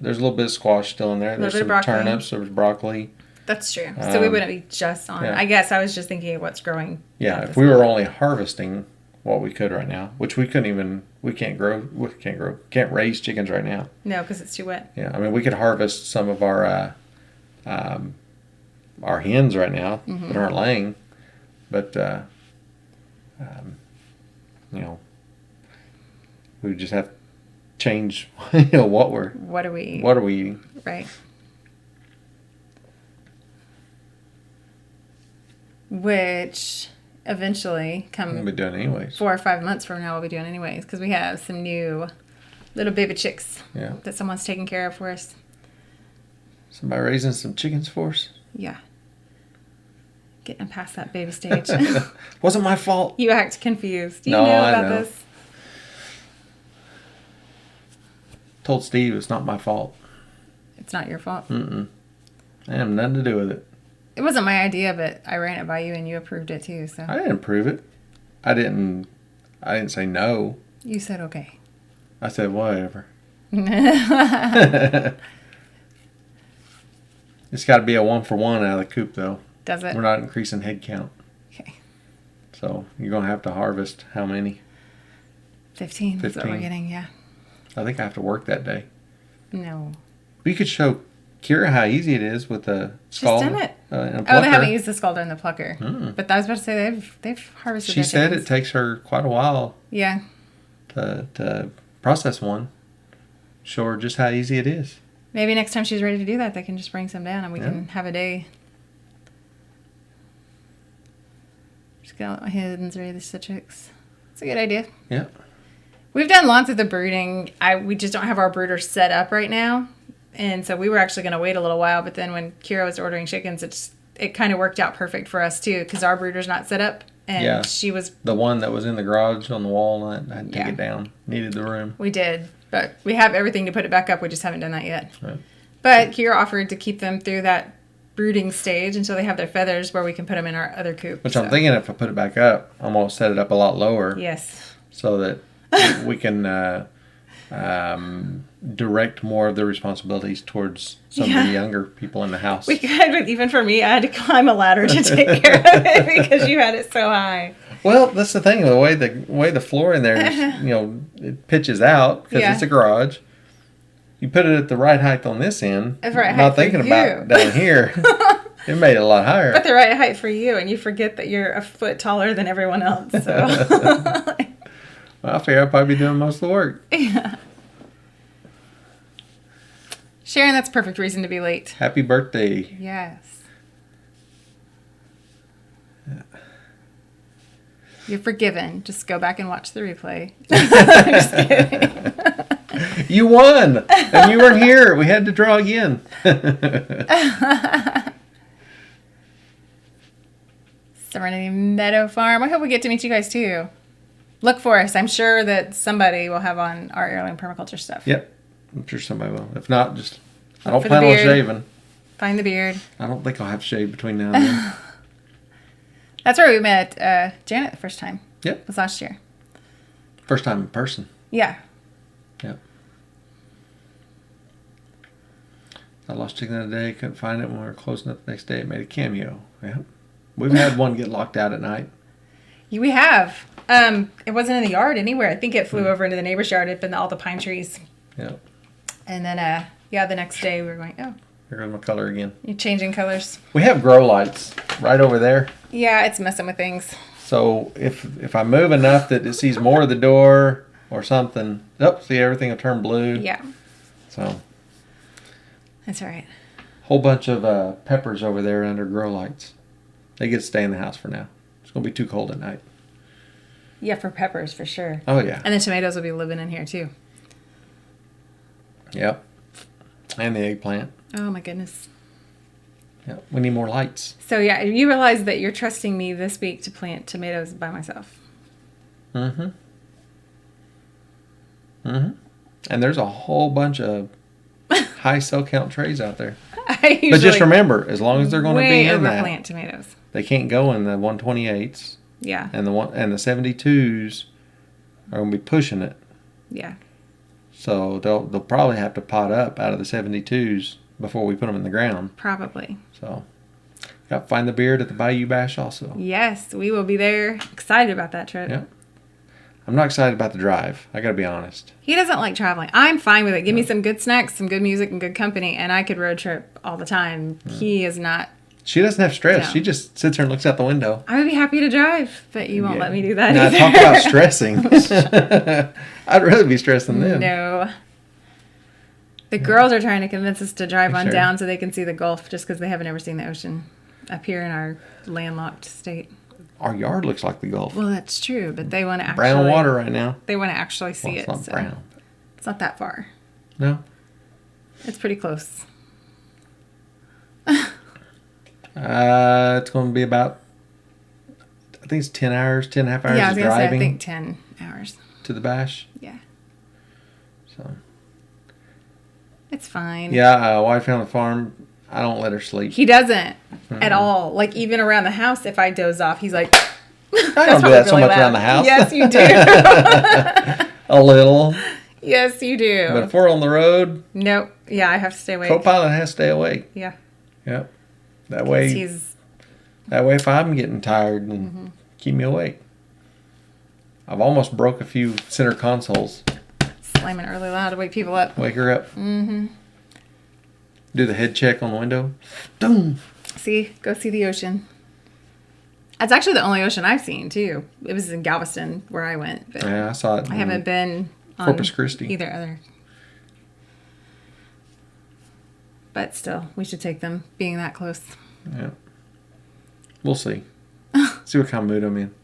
A: little bit of squash still in there. There's some turnips. There's broccoli.
B: That's true. So we wouldn't be just on... I guess I was just thinking of what's growing.
A: Yeah, if we were only harvesting what we could right now, which we couldn't even... can't raise chickens right now.
B: No, because it's too wet.
A: Yeah, we could harvest some of our hens right now that aren't laying, but we just have to change what are we eating.
B: Right. Which eventually
A: we'll be doing anyways.
B: 4 or 5 months from now we'll be doing anyways because we have some new little baby chicks that someone's taking care of for us.
A: Somebody raising some chickens for us?
B: Yeah. Getting past that baby stage.
A: Wasn't my fault.
B: You act confused. Do you know about this?
A: Told Steve it's not my fault.
B: It's not your fault?
A: Mm-mm. I have nothing to do with it.
B: It wasn't my idea, but I ran it by you and you approved it too. So
A: I didn't approve it. I didn't say no.
B: You said okay.
A: I said whatever. It's got to be a 1-for-1 out of the coop, though.
B: Does it?
A: We're not increasing head count.
B: Okay.
A: So you're going to have to harvest how many?
B: 15. That's what we're getting, yeah.
A: I think I have to work that day.
B: No.
A: We could show Kira how easy it is with the scald.
B: She's done it.
A: And
B: they haven't used the scalder and the plucker.
A: Mm.
B: But I was about to say they've harvested.
A: She said it takes her quite a while.
B: Yeah.
A: To process one. Show her just how easy it is.
B: Maybe next time she's ready to do that, they can just bring some down and we can have a day. Just gonna let my hens raise the chicks. It's a good idea.
A: Yeah. We've
B: done lots of the brooding. We just don't have our brooder set up right now. And so we were actually going to wait a little while, but then when Kira was ordering chickens, it kind of worked out perfect for us too, because our brooder's not set up. And she was...
A: The one that was in the garage on the wall, I had to take it down. Needed the room.
B: We did. But we have everything to put it back up. We just haven't done that yet.
A: Right.
B: But Kira offered to keep them through that brooding stage until they have their feathers where we can put them in our other coop.
A: Which I'm thinking if I put it back up, I'm going to set it up a lot lower.
B: Yes.
A: So that we can direct more of the responsibilities towards some of the younger people in the house.
B: We could, but even for me, I had to climb a ladder to take care of it because you had it so high.
A: Well, that's the thing. The way the floor in there is, it pitches out because it's a garage. You put it at the right height on this end.
B: It's right
A: not
B: height
A: thinking
B: for
A: about down here. It made it a lot higher.
B: But the right height for you, and you forget that you're a foot taller than everyone else. So.
A: Well, I figure I'll probably be doing most of the work.
B: Yeah. Sharon, that's a perfect reason to be late.
A: Happy birthday.
B: Yes. Yeah. You're forgiven. Just go back and watch the replay. Just kidding.
A: You won, and you weren't here. We had to draw again.
B: Serenity Meadow Farm. I hope we get to meet you guys too. Look for us. I'm sure that somebody will have on our Heirloom Permaculture stuff.
A: Yep. I'm sure somebody will. If not, just... I don't plan on shaving.
B: Find the beard.
A: I don't think I'll have shave between now and then.
B: That's where we met Janet the first time.
A: Yep.
B: It was last year.
A: First time in person.
B: Yeah.
A: Yep. I lost chicken the other day. Couldn't find it when we were closing up the next day. It made a cameo. Yep. We've had one get locked out at night.
B: We have. It wasn't in the yard anywhere. I think it flew over into the neighbor's yard up in all the pine trees.
A: Yep.
B: And then, the next day we were going, oh.
A: Here goes my color again.
B: You're changing colors.
A: We have grow lights right over there.
B: Yeah, it's messing with things.
A: So if I move enough that it sees more of the door or something, see, everything will turn blue.
B: Yeah.
A: So.
B: That's all right.
A: Whole bunch of peppers over there under grow lights. They get to stay in the house for now. It's going to be too cold at night.
B: Yeah, for peppers, for sure.
A: Oh, yeah.
B: And the tomatoes will be living in here, too.
A: Yep. And the eggplant.
B: Oh, my goodness.
A: Yep. We need more lights.
B: So, yeah, you realize that you're trusting me this week to plant tomatoes by myself.
A: Mm-hmm. Mm-hmm. And there's a whole bunch of high cell count trays out there. But just remember, as long as they're going to be in that,
B: plant tomatoes.
A: They can't go in the 128s.
B: Yeah.
A: And the 72s are going to be pushing it.
B: Yeah.
A: So they'll probably have to pot up out of the 72s before we put them in the ground.
B: Probably.
A: So got to find the beard at the Bayou Bash also.
B: Yes, we will be there. Excited about that trip.
A: Yep. I'm not excited about the drive. I got to be honest.
B: He doesn't like traveling. I'm fine with it. Give me some good snacks, some good music, and good company, and I could road trip all the time. He is not.
A: She doesn't have stress.
B: No.
A: She just sits there and looks out the window.
B: I would be happy to drive, but you won't let me do that
A: now,
B: either.
A: Talk about stressing. I'd rather be stressed than them.
B: No. The girls are trying to convince us to drive on down so they can see the Gulf just because they haven't ever seen the ocean up here in our landlocked state.
A: Our yard looks like the Gulf.
B: Well, that's true, but they want to actually...
A: Brown water right now.
B: They want to actually see
A: it's not brown.
B: It's not that far.
A: No.
B: It's pretty close.
A: It's going to be about, I think it's 10 hours, 10 and a half hours
B: yeah, I was
A: driving.
B: Say, I think 10 hours.
A: To the Bash.
B: Yeah.
A: So.
B: It's fine.
A: Yeah, White Family Farm, I don't let her sleep.
B: He doesn't at all. Like, even around the house, if I doze off, he's like...
A: I don't do that so much around the house.
B: Yes, you do.
A: A little.
B: Yes, you do.
A: But if we're on the road...
B: Nope. Yeah, I have to stay awake.
A: Co-pilot has to stay awake.
B: Yeah.
A: Yep. That way if I'm getting tired, and keep me awake. I've almost broke a few center consoles.
B: Slamming early loud to wake people up.
A: Wake her up. Mm-hmm. Do the head check on the window. Boom.
B: See? Go see the ocean. That's actually the only ocean I've seen, too. It was in Galveston, where I went. But
A: yeah, I saw it.
B: I haven't been on
A: Corpus Christi.
B: Either other. But still, we should take them, being that close.
A: Yeah. We'll see. See what kind of mood I'm in.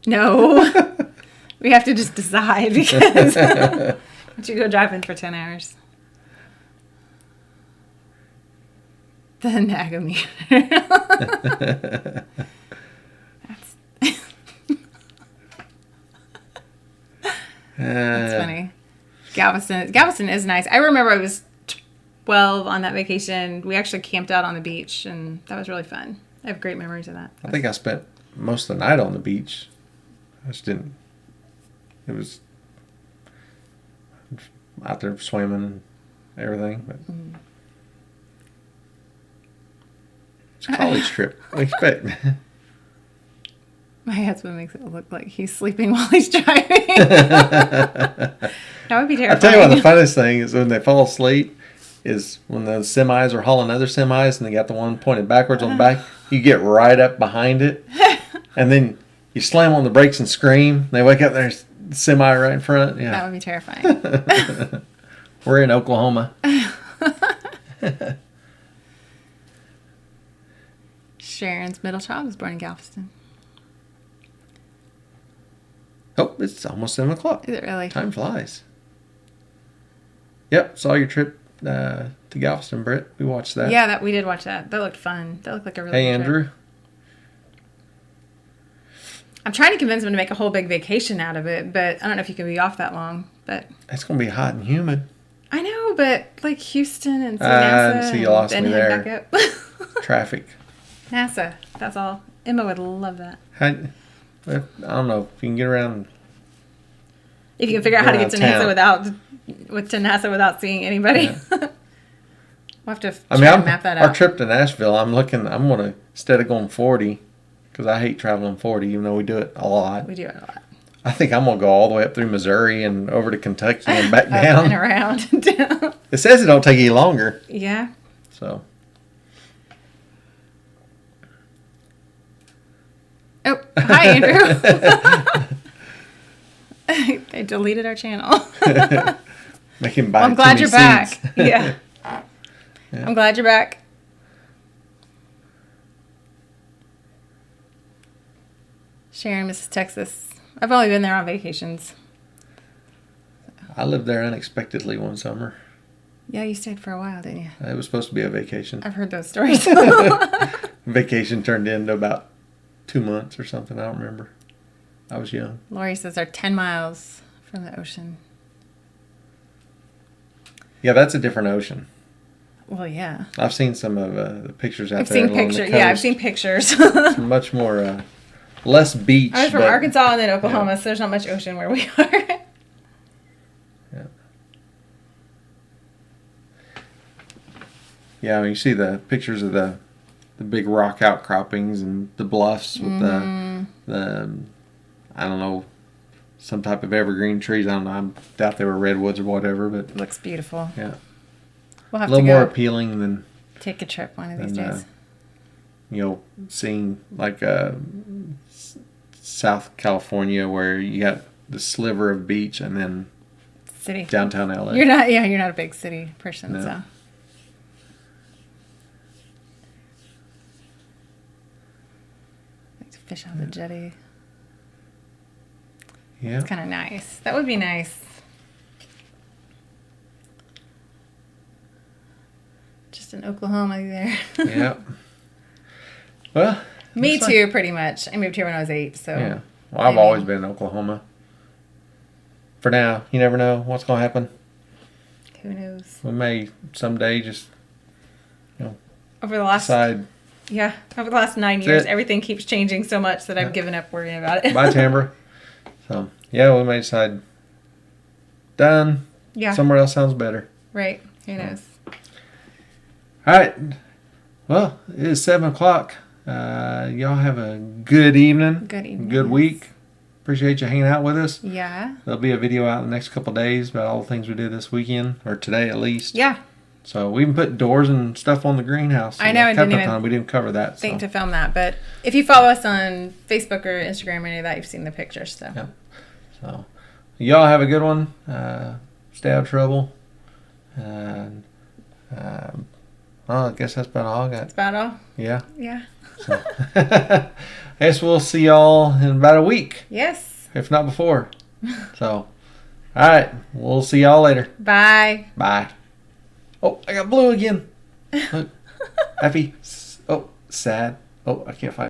B: No. We have to just decide, because once you go driving for 10 hours. The Nagameter. That's funny. Galveston is nice. I remember I was 12 on that vacation. We actually camped out on the beach, and that was really fun. I have great memories of that.
A: I think I spent most of the night on the beach. I just didn't. It was out there swimming and everything. But it's a college trip. What do you expect?
B: My husband makes it look like he's sleeping while he's driving. That would be terrifying.
A: I tell you what, the funniest thing is when they fall asleep is when the semis are hauling other semis and they got the one pointed backwards on the back. You get right up behind it, and then you slam on the brakes and scream. And they wake up, there's a semi right in front. Yeah,
B: that would be terrifying.
A: We're in Oklahoma.
B: Sharon's middle child was born in Galveston.
A: Oh, it's almost 7 o'clock.
B: Is it really?
A: Time flies. Yep, saw your trip to Galveston, Britt. We watched that.
B: Yeah, we did watch that. That looked fun. That looked like a really
A: Hey,
B: good
A: Andrew.
B: trip. I'm trying to convince him to make a whole big vacation out of it, but I don't know if you can be off that long. But
A: it's going to be hot and humid.
B: I know, but like Houston and NASA,
A: see, you lost
B: and
A: me
B: then
A: there.
B: back up.
A: Traffic.
B: NASA, that's all. Emma would love that.
A: I don't know if you can get around.
B: If you can figure out how to get to NASA without seeing anybody. Yeah. We'll have to map that out.
A: Our trip to Nashville, I'm going to, instead of going 40, because I hate traveling 40, even though we do it a lot.
B: We do it a lot.
A: I think I'm going to go all the way up through Missouri and over to Kentucky and back down.
B: And around and down.
A: It says it don't take you longer.
B: Yeah.
A: So.
B: Oh, hi, Andrew. They deleted our channel.
A: Making buy
B: I'm glad you're back.
A: Seats.
B: Yeah. I'm glad you're back. Sharon, Mrs. Texas. I've only been there on vacations.
A: I lived there unexpectedly one summer.
B: Yeah, you stayed for a while, didn't you?
A: It was supposed to be a vacation.
B: I've heard those stories.
A: Vacation turned into about 2 months or something. I don't remember. I was young.
B: Lori says they're 10 miles from the ocean.
A: Yeah, that's a different ocean.
B: Well, yeah.
A: I've seen some of the pictures out
B: I've
A: there.
B: Seen pictures. Yeah, I've seen pictures.
A: It's much more, less beach.
B: I was from Arkansas and then Oklahoma, so there's not much ocean where we are.
A: Yeah. Yeah, I mean, you see the pictures of the big rock outcroppings and the bluffs with the I don't know, some type of evergreen trees. I don't know. I doubt they were redwoods or whatever, but
B: it looks beautiful.
A: Yeah.
B: We'll have
A: a little
B: to go
A: more appealing than
B: take a trip one of these days.
A: Seeing like South California where you got the sliver of beach and then
B: city
A: downtown LA.
B: You're not a big city person,
A: no.
B: So. Like to fish on the jetty.
A: Yeah.
B: It's kind of nice. That would be nice. Just in Oklahoma there.
A: Yeah. Well.
B: Me too, pretty much. I moved here when I was 8, so.
A: Yeah. Well, I've always been in Oklahoma. For now, you never know what's going to happen.
B: Who knows?
A: We may someday just,
B: over the last
A: decide.
B: Yeah, over the last 9 years, everything keeps changing so much that I've given up worrying about it.
A: Bye, timber. So yeah, we may decide. Done.
B: Yeah.
A: Somewhere else sounds better.
B: Right. Who knows?
A: All right. Well, it is 7:00. Y'all have a good evening.
B: Good evening.
A: Good week. Appreciate you hanging out with us.
B: Yeah.
A: There'll be a video out in the next couple of days about all the things we did this weekend, or today at least.
B: Yeah.
A: So we even put doors and stuff on the greenhouse.
B: I know.
A: We didn't cover that.
B: Think to film that, but if you follow us on Facebook or Instagram or any of that, you've seen the pictures. So.
A: Yeah. So y'all have a good one. Stay out of trouble. And well, I guess that's about all I got.
B: That's about all?
A: Yeah.
B: Yeah.
A: So, I guess we'll see y'all in about a week.
B: Yes.
A: If not before. So, all right. We'll see y'all later.
B: Bye.
A: Bye. Oh, I got blue again. Look. Happy. Oh, sad. Oh, I can't find